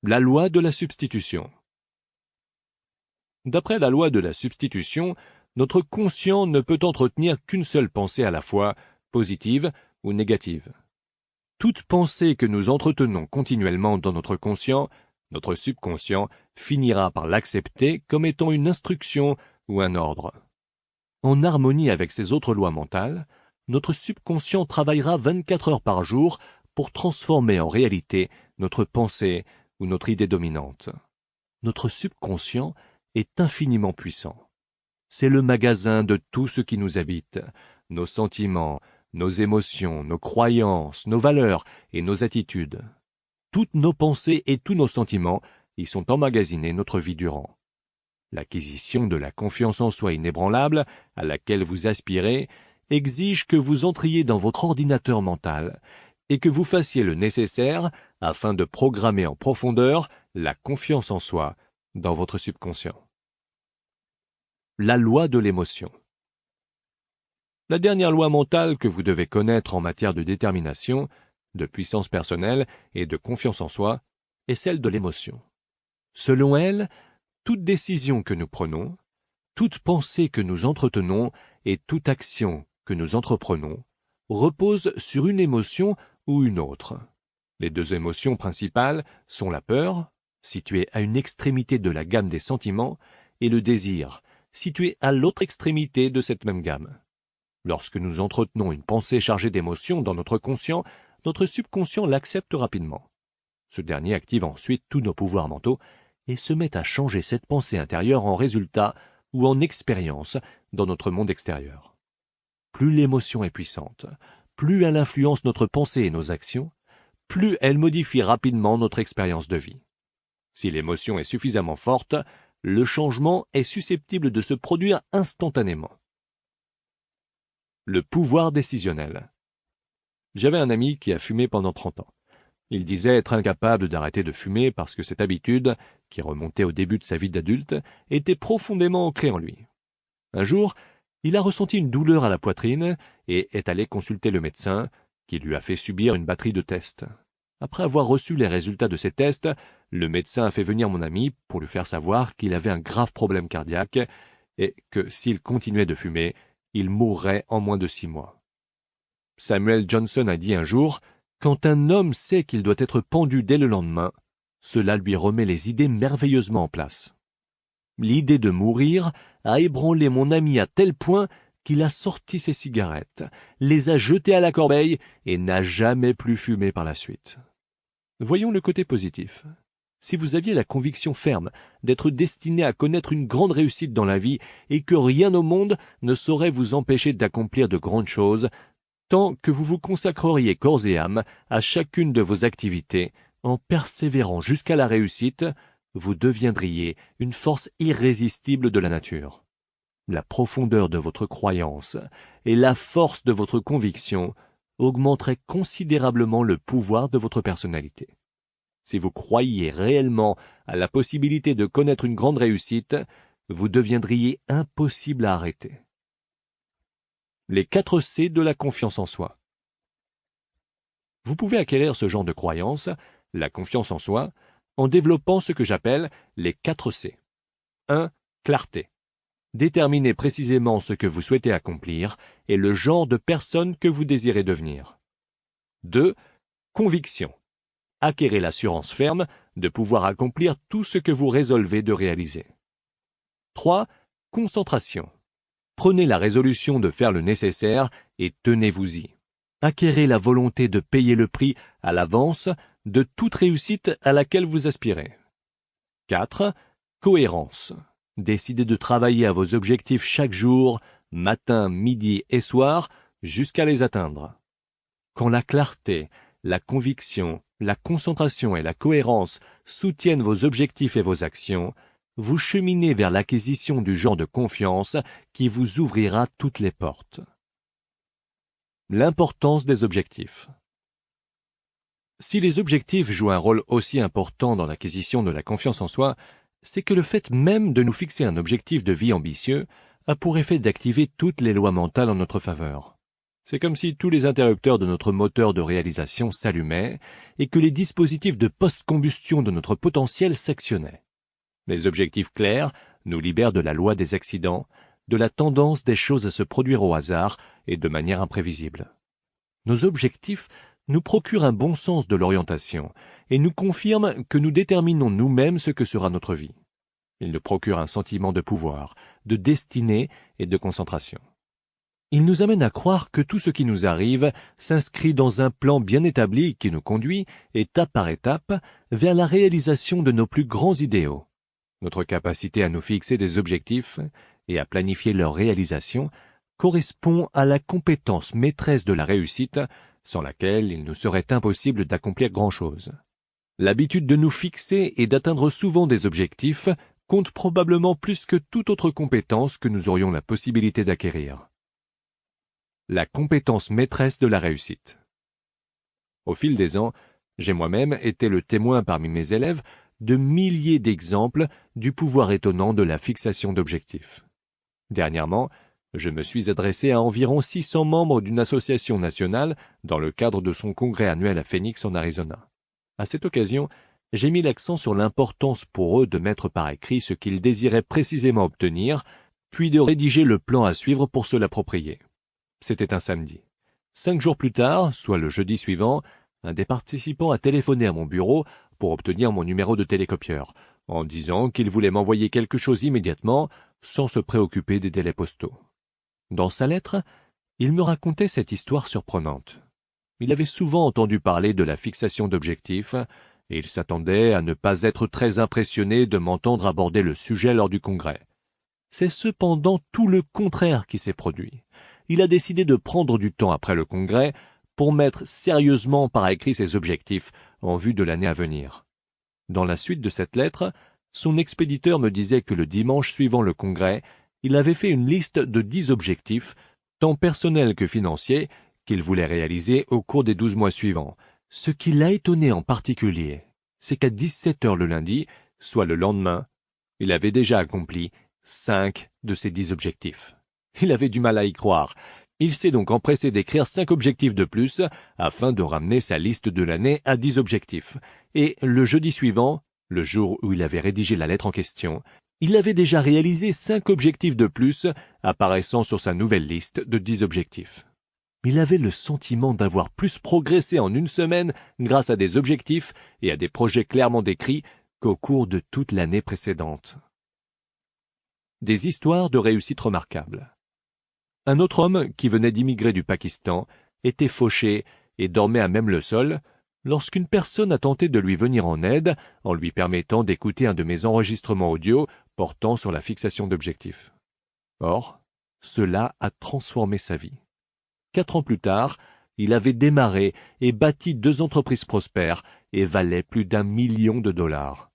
La loi de la substitution. D'après la loi de la substitution, notre conscient ne peut entretenir qu'une seule pensée à la fois, positive ou négative. Toute pensée que nous entretenons continuellement dans notre conscient, notre subconscient finira par l'accepter comme étant une instruction ou un ordre. En harmonie avec ces autres lois mentales, notre subconscient travaillera 24 heures par jour pour transformer en réalité notre pensée ou notre idée dominante. Notre subconscient est infiniment puissant. C'est le magasin de tout ce qui nous habite, nos sentiments, nos émotions, nos croyances, nos valeurs et nos attitudes. Toutes nos pensées et tous nos sentiments y sont emmagasinés notre vie durant. L'acquisition de la confiance en soi inébranlable, à laquelle vous aspirez, exige que vous entriez dans votre ordinateur mental et que vous fassiez le nécessaire afin de programmer en profondeur la confiance en soi dans votre subconscient. La loi de l'émotion. La dernière loi mentale que vous devez connaître en matière de détermination, de puissance personnelle et de confiance en soi est celle de l'émotion. Selon elle, toute décision que nous prenons, toute pensée que nous entretenons et toute action que nous entreprenons repose sur une émotion ou une autre. Les deux émotions principales sont la peur, située à une extrémité de la gamme des sentiments, et le désir, situé à l'autre extrémité de cette même gamme. Lorsque nous entretenons une pensée chargée d'émotions dans notre conscient, notre subconscient l'accepte rapidement. Ce dernier active ensuite tous nos pouvoirs mentaux et se met à changer cette pensée intérieure en résultat ou en expérience dans notre monde extérieur. Plus l'émotion est puissante, plus elle influence notre pensée et nos actions, plus elle modifie rapidement notre expérience de vie. Si l'émotion est suffisamment forte, le changement est susceptible de se produire instantanément. Le pouvoir décisionnel. J'avais un ami qui a fumé pendant 30 ans. Il disait être incapable d'arrêter de fumer parce que cette habitude, qui remontait au début de sa vie d'adulte, était profondément ancrée en lui. Un jour, il a ressenti une douleur à la poitrine et est allé consulter le médecin, qui lui a fait subir une batterie de tests. Après avoir reçu les résultats de ces tests, le médecin a fait venir mon ami pour lui faire savoir qu'il avait un grave problème cardiaque et que s'il continuait de fumer, il mourrait en moins de 6 mois. Samuel Johnson a dit un jour « Quand un homme sait qu'il doit être pendu dès le lendemain, cela lui remet les idées merveilleusement en place. » L'idée de mourir a ébranlé mon ami à tel point qu'il a sorti ses cigarettes, les a jetées à la corbeille et n'a jamais plus fumé par la suite. Voyons le côté positif. Si vous aviez la conviction ferme d'être destiné à connaître une grande réussite dans la vie et que rien au monde ne saurait vous empêcher d'accomplir de grandes choses, tant que vous vous consacreriez corps et âme à chacune de vos activités, en persévérant jusqu'à la réussite, vous deviendriez une force irrésistible de la nature. La profondeur de votre croyance et la force de votre conviction augmenteraient considérablement le pouvoir de votre personnalité. Si vous croyiez réellement à la possibilité de connaître une grande réussite, vous deviendriez impossible à arrêter. Les 4 C de la confiance en soi. Vous pouvez acquérir ce genre de croyance, la confiance en soi, en développant ce que j'appelle les 4 C. 1. Clarté. Déterminez précisément ce que vous souhaitez accomplir et le genre de personne que vous désirez devenir. 2. Conviction. Acquérez l'assurance ferme de pouvoir accomplir tout ce que vous résolvez de réaliser. 3. Concentration. Prenez la résolution de faire le nécessaire et tenez-vous-y. Acquérez la volonté de payer le prix à l'avance de toute réussite à laquelle vous aspirez. 4. Cohérence. Décidez de travailler à vos objectifs chaque jour, matin, midi et soir, jusqu'à les atteindre. Quand la clarté, la conviction, la concentration et la cohérence soutiennent vos objectifs et vos actions, vous cheminez vers l'acquisition du genre de confiance qui vous ouvrira toutes les portes. L'importance des objectifs. Si les objectifs jouent un rôle aussi important dans l'acquisition de la confiance en soi, c'est que le fait même de nous fixer un objectif de vie ambitieux a pour effet d'activer toutes les lois mentales en notre faveur. C'est comme si tous les interrupteurs de notre moteur de réalisation s'allumaient et que les dispositifs de post-combustion de notre potentiel s'actionnaient. Les objectifs clairs nous libèrent de la loi des accidents, de la tendance des choses à se produire au hasard et de manière imprévisible. Nos objectifs nous procurent un bon sens de l'orientation et nous confirment que nous déterminons nous-mêmes ce que sera notre vie. Ils nous procurent un sentiment de pouvoir, de destinée et de concentration. Ils nous amènent à croire que tout ce qui nous arrive s'inscrit dans un plan bien établi qui nous conduit, étape par étape, vers la réalisation de nos plus grands idéaux. Notre capacité à nous fixer des objectifs et à planifier leur réalisation correspond à la compétence maîtresse de la réussite, sans laquelle il nous serait impossible d'accomplir grand-chose. L'habitude de nous fixer et d'atteindre souvent des objectifs compte probablement plus que toute autre compétence que nous aurions la possibilité d'acquérir. La compétence maîtresse de la réussite. Au fil des ans, j'ai moi-même été le témoin parmi mes élèves de milliers d'exemples du pouvoir étonnant de la fixation d'objectifs. Dernièrement, je me suis adressé à environ 600 membres d'une association nationale dans le cadre de son congrès annuel à Phoenix en Arizona. À cette occasion, j'ai mis l'accent sur l'importance pour eux de mettre par écrit ce qu'ils désiraient précisément obtenir, puis de rédiger le plan à suivre pour se l'approprier. C'était un samedi. 5 jours plus tard, soit le jeudi suivant, un des participants a téléphoné à mon bureau pour obtenir mon numéro de télécopieur, en disant qu'il voulait m'envoyer quelque chose immédiatement, sans se préoccuper des délais postaux. Dans sa lettre, il me racontait cette histoire surprenante. Il avait souvent entendu parler de la fixation d'objectifs, et il s'attendait à ne pas être très impressionné de m'entendre aborder le sujet lors du congrès. C'est cependant tout le contraire qui s'est produit. Il a décidé de prendre du temps après le congrès pour mettre sérieusement par écrit ses objectifs en vue de l'année à venir. Dans la suite de cette lettre, son expéditeur me disait que le dimanche suivant le congrès, il avait fait une liste de 10 objectifs, tant personnels que financiers, qu'il voulait réaliser au cours des 12 mois suivants. Ce qui l'a étonné en particulier, c'est qu'à 17 heures le lundi, soit le lendemain, il avait déjà accompli 5 de ces 10 objectifs. Il avait du mal à y croire. Il s'est donc empressé d'écrire 5 objectifs de plus afin de ramener sa liste de l'année à 10 objectifs. Et le jeudi suivant, le jour où il avait rédigé la lettre en question, il avait déjà réalisé 5 objectifs de plus apparaissant sur sa nouvelle liste de 10 objectifs. Il avait le sentiment d'avoir plus progressé en une semaine grâce à des objectifs et à des projets clairement décrits qu'au cours de toute l'année précédente. Des histoires de réussite remarquables. Un autre homme, qui venait d'immigrer du Pakistan, était fauché et dormait à même le sol, lorsqu'une personne a tenté de lui venir en aide en lui permettant d'écouter un de mes enregistrements audio portant sur la fixation d'objectifs. Or, cela a transformé sa vie. 4 ans plus tard, il avait démarré et bâti 2 entreprises prospères et valait plus d'1 million de dollars.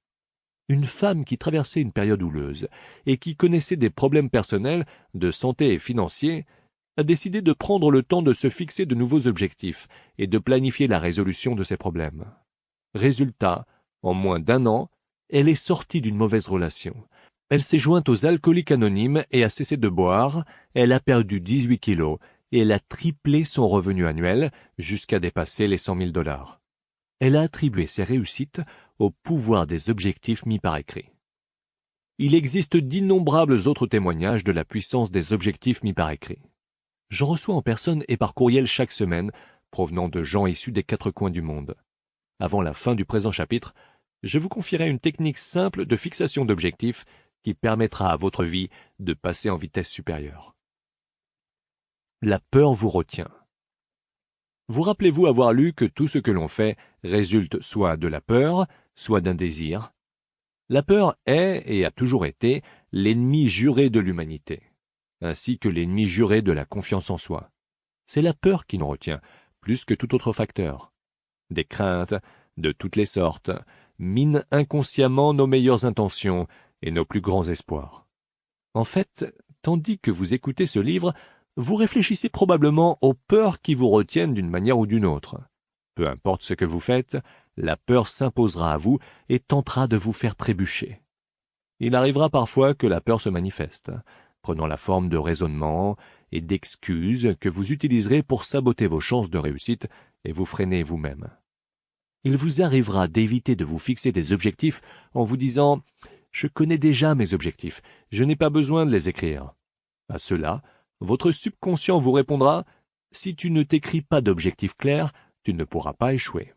Une femme qui traversait une période houleuse et qui connaissait des problèmes personnels, de santé et financiers, a décidé de prendre le temps de se fixer de nouveaux objectifs et de planifier la résolution de ses problèmes. Résultat, en moins d'1 an, elle est sortie d'une mauvaise relation. Elle s'est jointe aux alcooliques anonymes et a cessé de boire, elle a perdu 18 kilos et elle a triplé son revenu annuel jusqu'à dépasser les 100 000 dollars. Elle a attribué ses réussites au pouvoir des objectifs mis par écrit. Il existe d'innombrables autres témoignages de la puissance des objectifs mis par écrit. J'en reçois en personne et par courriel chaque semaine, provenant de gens issus des 4 coins du monde. Avant la fin du présent chapitre, je vous confierai une technique simple de fixation d'objectifs qui permettra à votre vie de passer en vitesse supérieure. La peur vous retient. Vous rappelez-vous avoir lu que tout ce que l'on fait résulte soit de la peur, soit d'un désir. La peur est et a toujours été l'ennemi juré de l'humanité, ainsi que l'ennemi juré de la confiance en soi. C'est la peur qui nous retient, plus que tout autre facteur. Des craintes, de toutes les sortes, minent inconsciemment nos meilleures intentions et nos plus grands espoirs. En fait, tandis que vous écoutez ce livre, vous réfléchissez probablement aux peurs qui vous retiennent d'une manière ou d'une autre. Peu importe ce que vous faites, la peur s'imposera à vous et tentera de vous faire trébucher. Il arrivera parfois que la peur se manifeste, prenant la forme de raisonnements et d'excuses que vous utiliserez pour saboter vos chances de réussite et vous freiner vous-même. Il vous arrivera d'éviter de vous fixer des objectifs en vous disant « Je connais déjà mes objectifs, je n'ai pas besoin de les écrire ». À cela, votre subconscient vous répondra « Si tu ne t'écris pas d'objectifs clairs, tu ne pourras pas échouer ».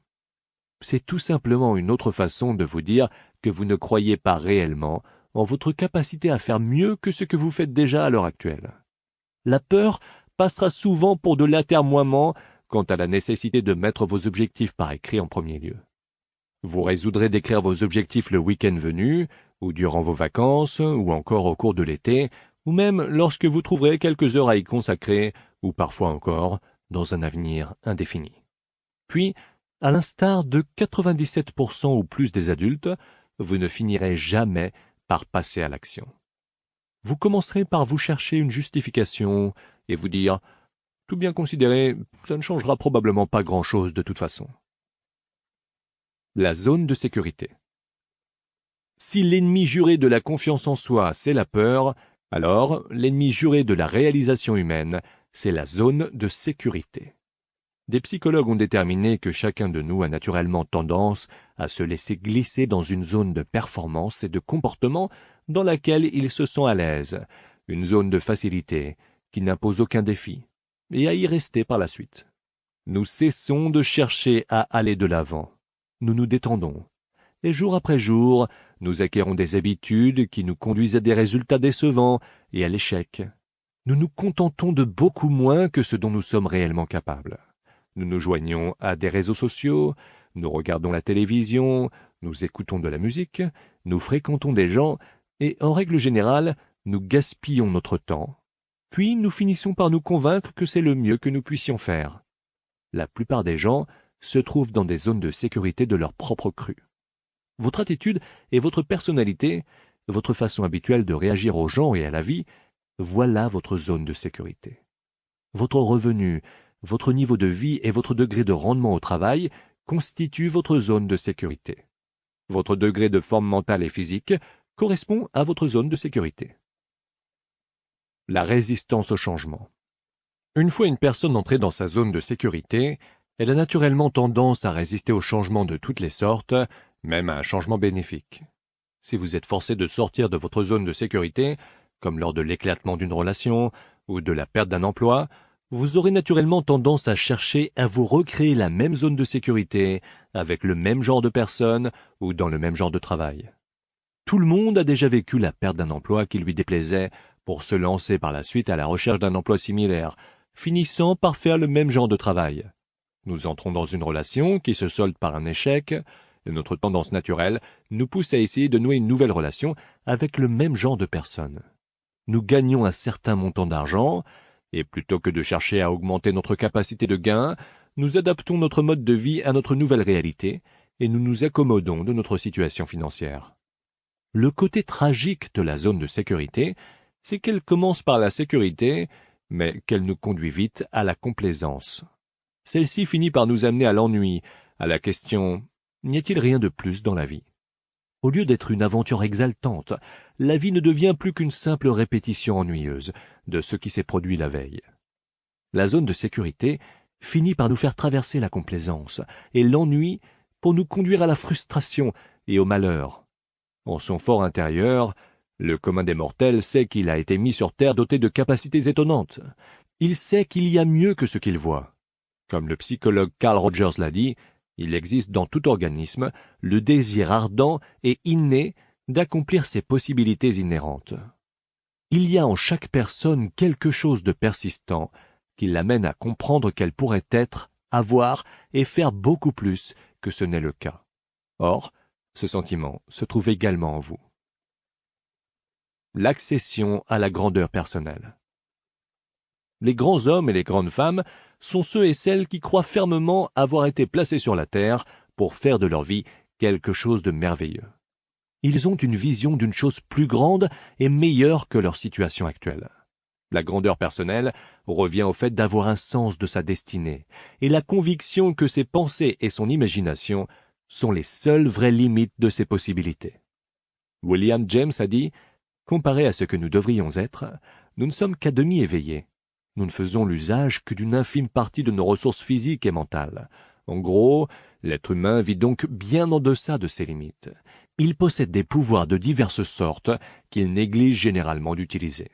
C'est tout simplement une autre façon de vous dire que vous ne croyez pas réellement en votre capacité à faire mieux que ce que vous faites déjà à l'heure actuelle. La peur passera souvent pour de l'atermoiement quant à la nécessité de mettre vos objectifs par écrit en premier lieu. Vous résoudrez d'écrire vos objectifs le week-end venu, ou durant vos vacances, ou encore au cours de l'été, ou même lorsque vous trouverez quelques heures à y consacrer, ou parfois encore dans un avenir indéfini. Puis, à l'instar de 97% ou plus des adultes, vous ne finirez jamais par passer à l'action. Vous commencerez par vous chercher une justification et vous dire « Tout bien considéré, ça ne changera probablement pas grand-chose de toute façon. » La zone de sécurité. Si l'ennemi juré de la confiance en soi, c'est la peur, alors l'ennemi juré de la réalisation humaine, c'est la zone de sécurité. Des psychologues ont déterminé que chacun de nous a naturellement tendance à se laisser glisser dans une zone de performance et de comportement dans laquelle il se sent à l'aise, une zone de facilité qui n'impose aucun défi, et à y rester par la suite. Nous cessons de chercher à aller de l'avant. Nous nous détendons. Et jour après jour, nous acquérons des habitudes qui nous conduisent à des résultats décevants et à l'échec. Nous nous contentons de beaucoup moins que ce dont nous sommes réellement capables. Nous nous joignons à des réseaux sociaux, nous regardons la télévision, nous écoutons de la musique, nous fréquentons des gens et, en règle générale, nous gaspillons notre temps. Puis nous finissons par nous convaincre que c'est le mieux que nous puissions faire. La plupart des gens se trouvent dans des zones de sécurité de leur propre cru. Votre attitude et votre personnalité, votre façon habituelle de réagir aux gens et à la vie, voilà votre zone de sécurité. Votre revenu, votre niveau de vie et votre degré de rendement au travail constituent votre zone de sécurité. Votre degré de forme mentale et physique correspond à votre zone de sécurité. La résistance au changement. Une fois une personne entrée dans sa zone de sécurité, elle a naturellement tendance à résister aux changements de toutes les sortes, même à un changement bénéfique. Si vous êtes forcé de sortir de votre zone de sécurité, comme lors de l'éclatement d'une relation ou de la perte d'un emploi, vous aurez naturellement tendance à chercher à vous recréer la même zone de sécurité, avec le même genre de personnes ou dans le même genre de travail. Tout le monde a déjà vécu la perte d'un emploi qui lui déplaisait pour se lancer par la suite à la recherche d'un emploi similaire, finissant par faire le même genre de travail. Nous entrons dans une relation qui se solde par un échec, et notre tendance naturelle nous pousse à essayer de nouer une nouvelle relation avec le même genre de personnes. Nous gagnons un certain montant d'argent, et plutôt que de chercher à augmenter notre capacité de gain, nous adaptons notre mode de vie à notre nouvelle réalité, et nous nous accommodons de notre situation financière. Le côté tragique de la zone de sécurité, c'est qu'elle commence par la sécurité, mais qu'elle nous conduit vite à la complaisance. Celle-ci finit par nous amener à l'ennui, à la question « N'y a-t-il rien de plus dans la vie ?» Au lieu d'être une aventure exaltante, la vie ne devient plus qu'une simple répétition ennuyeuse de ce qui s'est produit la veille. La zone de sécurité finit par nous faire traverser la complaisance et l'ennui pour nous conduire à la frustration et au malheur. En son fort intérieur, le commun des mortels sait qu'il a été mis sur terre doté de capacités étonnantes. Il sait qu'il y a mieux que ce qu'il voit. Comme le psychologue Carl Rogers l'a dit, il existe dans tout organisme le désir ardent et inné d'accomplir ses possibilités inhérentes. Il y a en chaque personne quelque chose de persistant qui l'amène à comprendre qu'elle pourrait être, avoir et faire beaucoup plus que ce n'est le cas. Or, ce sentiment se trouve également en vous. L'accession à la grandeur personnelle. Les grands hommes et les grandes femmes sont ceux et celles qui croient fermement avoir été placés sur la terre pour faire de leur vie quelque chose de merveilleux. Ils ont une vision d'une chose plus grande et meilleure que leur situation actuelle. La grandeur personnelle revient au fait d'avoir un sens de sa destinée et la conviction que ses pensées et son imagination sont les seules vraies limites de ses possibilités. William James a dit Comparé à ce que nous devrions être, nous ne sommes qu'à demi éveillés. Nous ne faisons l'usage que d'une infime partie de nos ressources physiques et mentales. En gros, l'être humain vit donc bien en deçà de ses limites. Il possède des pouvoirs de diverses sortes qu'il néglige généralement d'utiliser.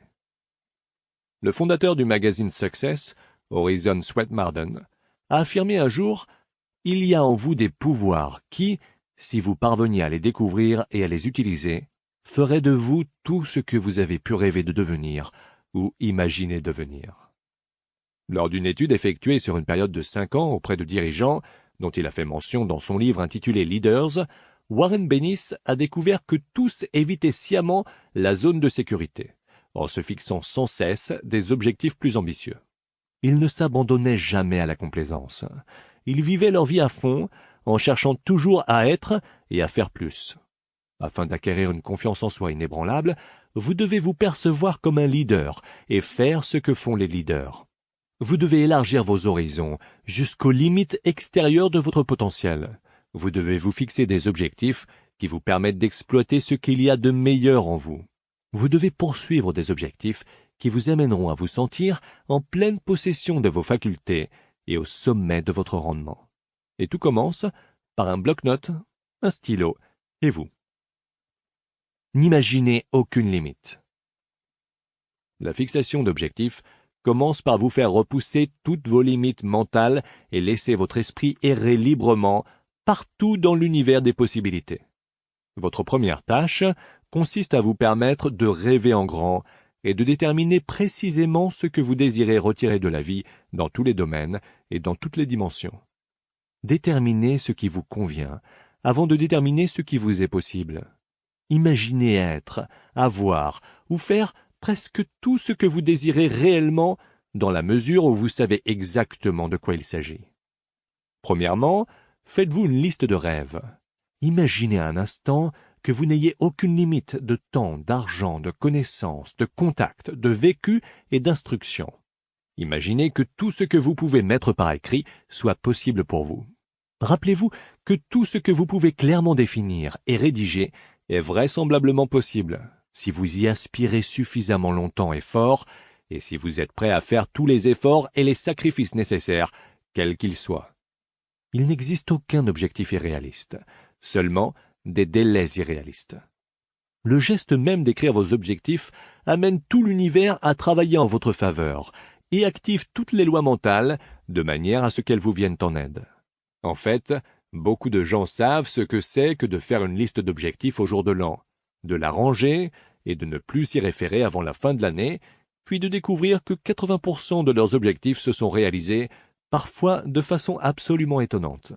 Le fondateur du magazine Success, Horizon Sweatmarden, a affirmé un jour « Il y a en vous des pouvoirs qui, si vous parveniez à les découvrir et à les utiliser, feraient de vous tout ce que vous avez pu rêver de devenir ou imaginer devenir. » Lors d'une étude effectuée sur une période de 5 ans auprès de dirigeants, dont il a fait mention dans son livre intitulé Leaders, Warren Bennis a découvert que tous évitaient sciemment la zone de sécurité, en se fixant sans cesse des objectifs plus ambitieux. Ils ne s'abandonnaient jamais à la complaisance. Ils vivaient leur vie à fond, en cherchant toujours à être et à faire plus. Afin d'acquérir une confiance en soi inébranlable, vous devez vous percevoir comme un leader et faire ce que font les leaders. Vous devez élargir vos horizons jusqu'aux limites extérieures de votre potentiel. Vous devez vous fixer des objectifs qui vous permettent d'exploiter ce qu'il y a de meilleur en vous. Vous devez poursuivre des objectifs qui vous amèneront à vous sentir en pleine possession de vos facultés et au sommet de votre rendement. Et tout commence par un bloc-notes, un stylo et vous. N'imaginez aucune limite. La fixation d'objectifs commence par vous faire repousser toutes vos limites mentales et laisser votre esprit errer librement partout dans l'univers des possibilités. Votre première tâche consiste à vous permettre de rêver en grand et de déterminer précisément ce que vous désirez retirer de la vie dans tous les domaines et dans toutes les dimensions. Déterminez ce qui vous convient avant de déterminer ce qui vous est possible. Imaginez être, avoir ou faire presque tout ce que vous désirez réellement dans la mesure où vous savez exactement de quoi il s'agit. Premièrement, faites-vous une liste de rêves. Imaginez un instant que vous n'ayez aucune limite de temps, d'argent, de connaissances, de contacts, de vécu et d'instruction. Imaginez que tout ce que vous pouvez mettre par écrit soit possible pour vous. Rappelez-vous que tout ce que vous pouvez clairement définir et rédiger est vraisemblablement possible, si vous y aspirez suffisamment longtemps et fort, et si vous êtes prêt à faire tous les efforts et les sacrifices nécessaires, quels qu'ils soient. Il n'existe aucun objectif irréaliste, seulement des délais irréalistes. Le geste même d'écrire vos objectifs amène tout l'univers à travailler en votre faveur et active toutes les lois mentales de manière à ce qu'elles vous viennent en aide. En fait, beaucoup de gens savent ce que c'est que de faire une liste d'objectifs au jour de l'an, de la ranger et de ne plus s'y référer avant la fin de l'année, puis de découvrir que 80% de leurs objectifs se sont réalisés, parfois de façon absolument étonnante.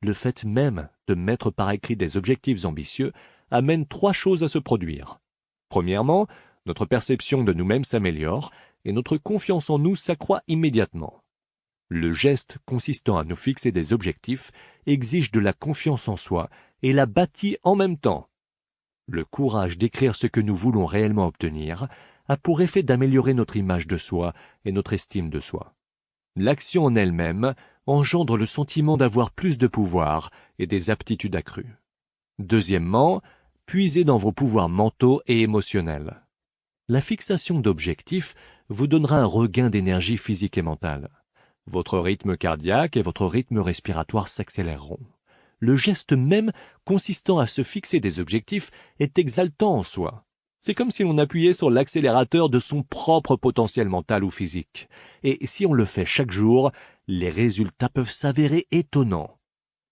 Le fait même de mettre par écrit des objectifs ambitieux amène 3 choses à se produire. Premièrement, notre perception de nous-mêmes s'améliore et notre confiance en nous s'accroît immédiatement. Le geste consistant à nous fixer des objectifs exige de la confiance en soi et la bâtit en même temps. Le courage d'écrire ce que nous voulons réellement obtenir a pour effet d'améliorer notre image de soi et notre estime de soi. L'action en elle-même engendre le sentiment d'avoir plus de pouvoir et des aptitudes accrues. Deuxièmement, puisez dans vos pouvoirs mentaux et émotionnels. La fixation d'objectifs vous donnera un regain d'énergie physique et mentale. Votre rythme cardiaque et votre rythme respiratoire s'accéléreront. Le geste même consistant à se fixer des objectifs est exaltant en soi. C'est comme si l'on appuyait sur l'accélérateur de son propre potentiel mental ou physique. Et si on le fait chaque jour, les résultats peuvent s'avérer étonnants.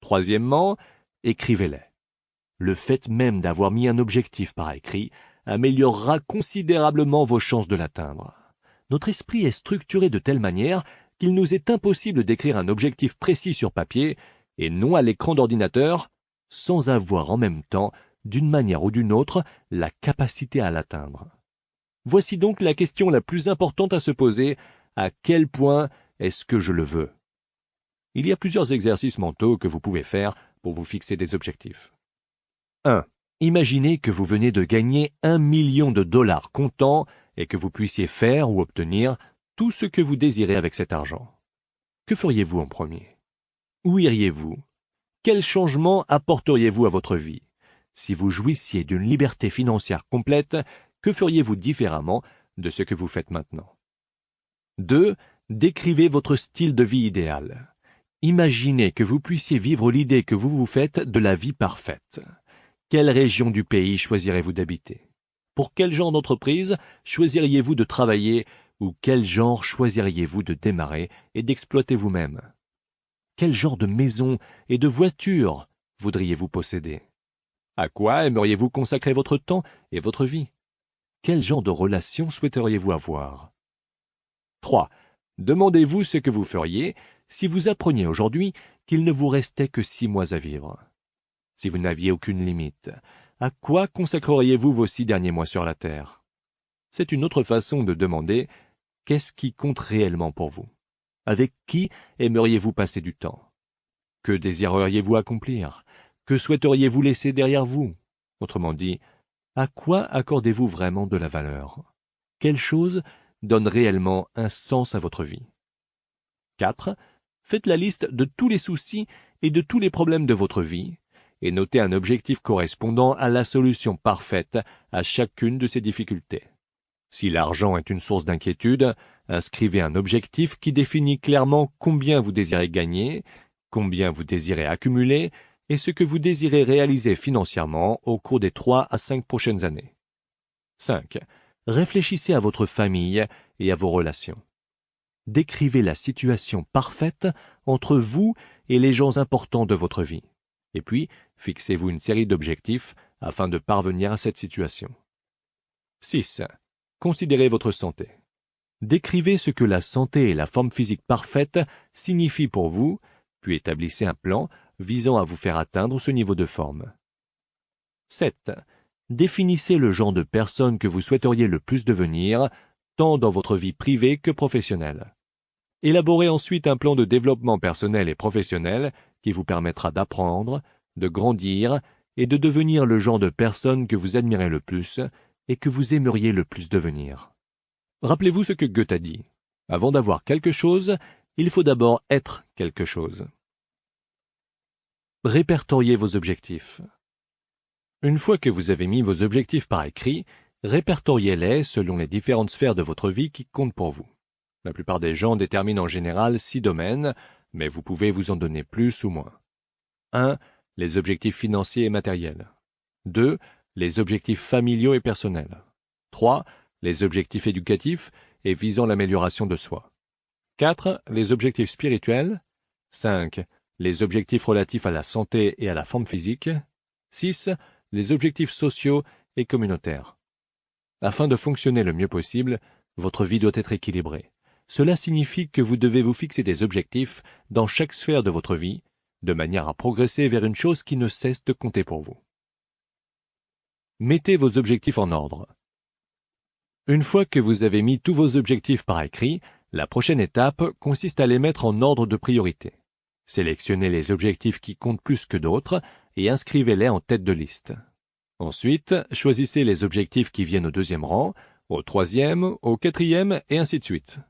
Troisièmement, écrivez-les. Le fait même d'avoir mis un objectif par écrit améliorera considérablement vos chances de l'atteindre. Notre esprit est structuré de telle manière qu'il nous est impossible d'écrire un objectif précis sur papier et non à l'écran d'ordinateur sans avoir en même temps, d'une manière ou d'une autre, la capacité à l'atteindre. Voici donc la question la plus importante à se poser: à quel point est-ce que je le veux? Il y a plusieurs exercices mentaux que vous pouvez faire pour vous fixer des objectifs. 1. Imaginez que vous venez de gagner 1 million de dollars comptant et que vous puissiez faire ou obtenir tout ce que vous désirez avec cet argent. Que feriez-vous en premier? Où iriez-vous? Quel changement apporteriez-vous à votre vie? Si vous jouissiez d'une liberté financière complète, Que feriez-vous différemment de ce que vous faites maintenant? 2. Décrivez votre style de vie idéal. Imaginez que vous puissiez vivre l'idée que vous vous faites de la vie parfaite. Quelle région du pays choisirez-vous d'habiter? Pour quel genre d'entreprise choisiriez-vous de travailler ou quel genre choisiriez-vous de démarrer et d'exploiter vous-même? Quel genre de maison et de voiture voudriez-vous posséder? À quoi aimeriez-vous consacrer votre temps et votre vie? Quel genre de relation souhaiteriez-vous avoir? 3. Demandez-vous ce que vous feriez si vous appreniez aujourd'hui qu'il ne vous restait que 6 mois à vivre. Si vous n'aviez aucune limite, à quoi consacreriez-vous vos 6 derniers mois sur la Terre? C'est une autre façon de demander qu'est-ce qui compte réellement pour vous? Avec qui aimeriez-vous passer du temps? Que désireriez-vous accomplir? Que souhaiteriez-vous laisser derrière vous? Autrement dit, à quoi accordez-vous vraiment de la valeur? Quelle chose donne réellement un sens à votre vie? 4. Faites la liste de tous les soucis et de tous les problèmes de votre vie et notez un objectif correspondant à la solution parfaite à chacune de ces difficultés. Si l'argent est une source d'inquiétude, inscrivez un objectif qui définit clairement combien vous désirez gagner, combien vous désirez accumuler et ce que vous désirez réaliser financièrement au cours des 3 à 5 prochaines années. 5. Réfléchissez à votre famille et à vos relations. Décrivez la situation parfaite entre vous et les gens importants de votre vie. Et puis, fixez-vous une série d'objectifs afin de parvenir à cette situation. 6. Considérez votre santé. Décrivez ce que la santé et la forme physique parfaite signifient pour vous, puis établissez un plan visant à vous faire atteindre ce niveau de forme. 7. Définissez le genre de personne que vous souhaiteriez le plus devenir, tant dans votre vie privée que professionnelle. Élaborez ensuite un plan de développement personnel et professionnel qui vous permettra d'apprendre, de grandir et de devenir le genre de personne que vous admirez le plus et que vous aimeriez le plus devenir. Rappelez-vous ce que Goethe a dit. Avant d'avoir quelque chose, il faut d'abord être quelque chose. Répertoriez vos objectifs. Une fois que vous avez mis vos objectifs par écrit, répertoriez-les selon les différentes sphères de votre vie qui comptent pour vous. La plupart des gens déterminent en général 6 domaines, mais vous pouvez vous en donner plus ou moins. 1. Les objectifs financiers et matériels. 2. Les objectifs familiaux et personnels. 3. Les objectifs éducatifs et visant l'amélioration de soi. 4. Les objectifs spirituels. 5. Les objectifs relatifs à la santé et à la forme physique. 6. Les objectifs sociaux et communautaires. Afin de fonctionner le mieux possible, votre vie doit être équilibrée. Cela signifie que vous devez vous fixer des objectifs dans chaque sphère de votre vie, de manière à progresser vers une chose qui ne cesse de compter pour vous. Mettez vos objectifs en ordre. Une fois que vous avez mis tous vos objectifs par écrit, la prochaine étape consiste à les mettre en ordre de priorité. Sélectionnez les objectifs qui comptent plus que d'autres et inscrivez-les en tête de liste. Ensuite, choisissez les objectifs qui viennent au 2e rang, au 3e, au 4e et ainsi de suite.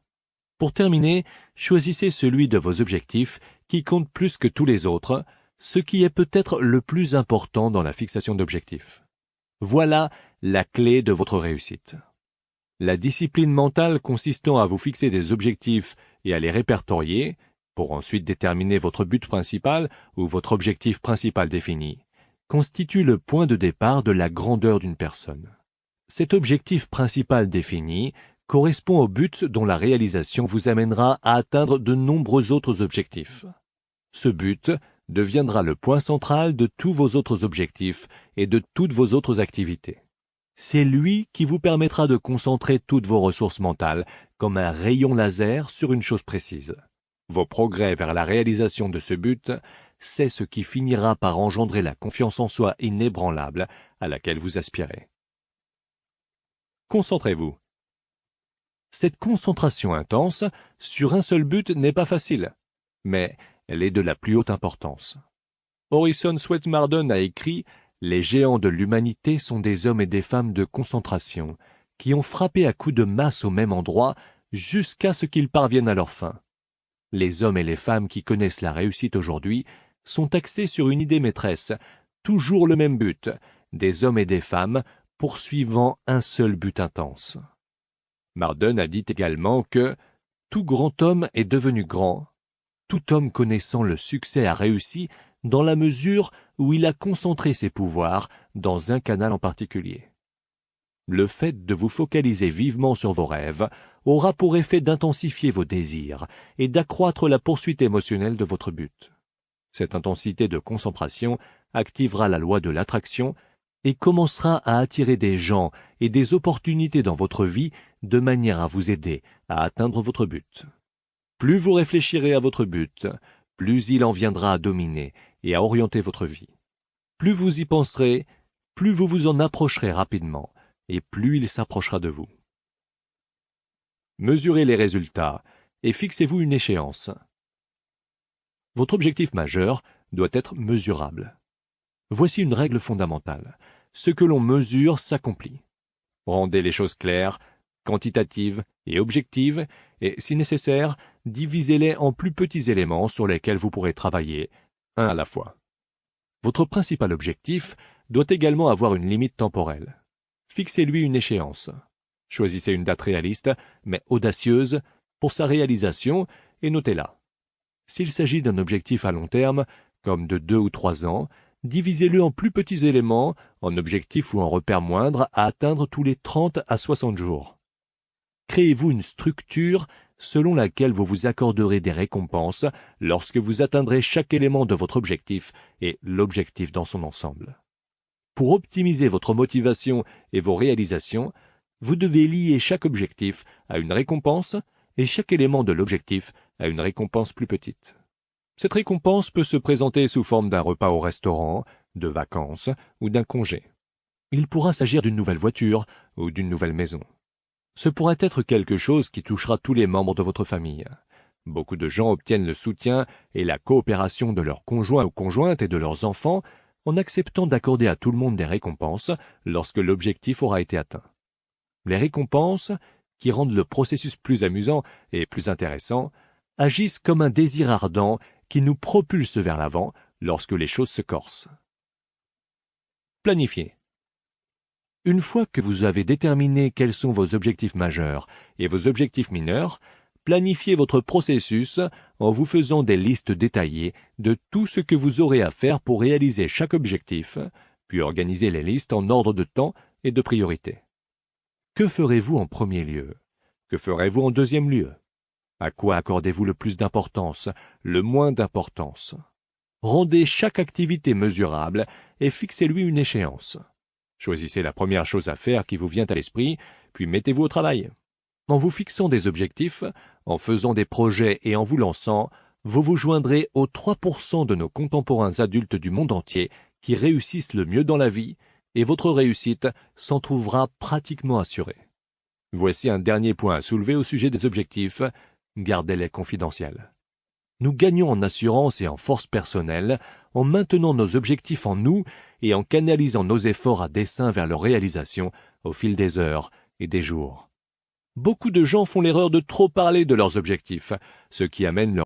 Pour terminer, choisissez celui de vos objectifs qui compte plus que tous les autres, ce qui est peut-être le plus important dans la fixation d'objectifs. Voilà la clé de votre réussite. La discipline mentale consistant à vous fixer des objectifs et à les répertorier, pour ensuite déterminer votre but principal ou votre objectif principal défini, constitue le point de départ de la grandeur d'une personne. Cet objectif principal défini correspond au but dont la réalisation vous amènera à atteindre de nombreux autres objectifs. Ce but deviendra le point central de tous vos autres objectifs et de toutes vos autres activités. C'est lui qui vous permettra de concentrer toutes vos ressources mentales comme un rayon laser sur une chose précise. Vos progrès vers la réalisation de ce but, c'est ce qui finira par engendrer la confiance en soi inébranlable à laquelle vous aspirez. Concentrez-vous. Cette concentration intense sur un seul but n'est pas facile, mais elle est de la plus haute importance. Orison Swett Marden a écrit « Les géants de l'humanité sont des hommes et des femmes de concentration, qui ont frappé à coups de masse au même endroit jusqu'à ce qu'ils parviennent à leur fin. Les hommes et les femmes qui connaissent la réussite aujourd'hui sont axés sur une idée maîtresse, toujours le même but, des hommes et des femmes poursuivant un seul but intense. Marden a dit également que « tout grand homme est devenu grand, tout homme connaissant le succès a réussi dans la mesure où il a concentré ses pouvoirs dans un canal en particulier. » Le fait de vous focaliser vivement sur vos rêves aura pour effet d'intensifier vos désirs et d'accroître la poursuite émotionnelle de votre but. Cette intensité de concentration activera la loi de l'attraction et commencera à attirer des gens et des opportunités dans votre vie de manière à vous aider à atteindre votre but. Plus vous réfléchirez à votre but, plus il en viendra à dominer et à orienter votre vie. Plus vous y penserez, plus vous vous en approcherez rapidement et plus il s'approchera de vous. Mesurez les résultats et fixez-vous une échéance. Votre objectif majeur doit être mesurable. Voici une règle fondamentale. Ce que l'on mesure s'accomplit. Rendez les choses claires, quantitatives et objectives, et, si nécessaire, divisez-les en plus petits éléments sur lesquels vous pourrez travailler, un à la fois. Votre principal objectif doit également avoir une limite temporelle. Fixez-lui une échéance. Choisissez une date réaliste, mais audacieuse, pour sa réalisation et notez-la. S'il s'agit d'un objectif à long terme, comme de 2 ou 3 ans, divisez-le en plus petits éléments, en objectifs ou en repères moindres à atteindre tous les 30 à 60 jours. Créez-vous une structure selon laquelle vous vous accorderez des récompenses lorsque vous atteindrez chaque élément de votre objectif et l'objectif dans son ensemble. Pour optimiser votre motivation et vos réalisations, vous devez lier chaque objectif à une récompense et chaque élément de l'objectif à une récompense plus petite. Cette récompense peut se présenter sous forme d'un repas au restaurant, de vacances ou d'un congé. Il pourra s'agir d'une nouvelle voiture ou d'une nouvelle maison. Ce pourrait être quelque chose qui touchera tous les membres de votre famille. Beaucoup de gens obtiennent le soutien et la coopération de leurs conjoints ou conjointes et de leurs enfants en acceptant d'accorder à tout le monde des récompenses lorsque l'objectif aura été atteint. Les récompenses, qui rendent le processus plus amusant et plus intéressant, agissent comme un désir ardent qui nous propulse vers l'avant lorsque les choses se corsent. Planifiez. Une fois que vous avez déterminé quels sont vos objectifs majeurs et vos objectifs mineurs, planifiez votre processus en vous faisant des listes détaillées de tout ce que vous aurez à faire pour réaliser chaque objectif, puis organisez les listes en ordre de temps et de priorité. Que ferez-vous en premier lieu? Que ferez-vous en deuxième lieu? À quoi accordez-vous le plus d'importance, le moins d'importance? Rendez chaque activité mesurable et fixez-lui une échéance. Choisissez la première chose à faire qui vous vient à l'esprit, puis mettez-vous au travail. En vous fixant des objectifs, en faisant des projets et en vous lançant, vous vous joindrez aux 3% de nos contemporains adultes du monde entier qui réussissent le mieux dans la vie, et votre réussite s'en trouvera pratiquement assurée. Voici un dernier point à soulever au sujet des objectifs, gardez-les confidentiels. Nous gagnons en assurance et en force personnelle en maintenant nos objectifs en nous et en canalisant nos efforts à dessein vers leur réalisation au fil des heures et des jours. Beaucoup de gens font l'erreur de trop parler de leurs objectifs, ce qui amène leur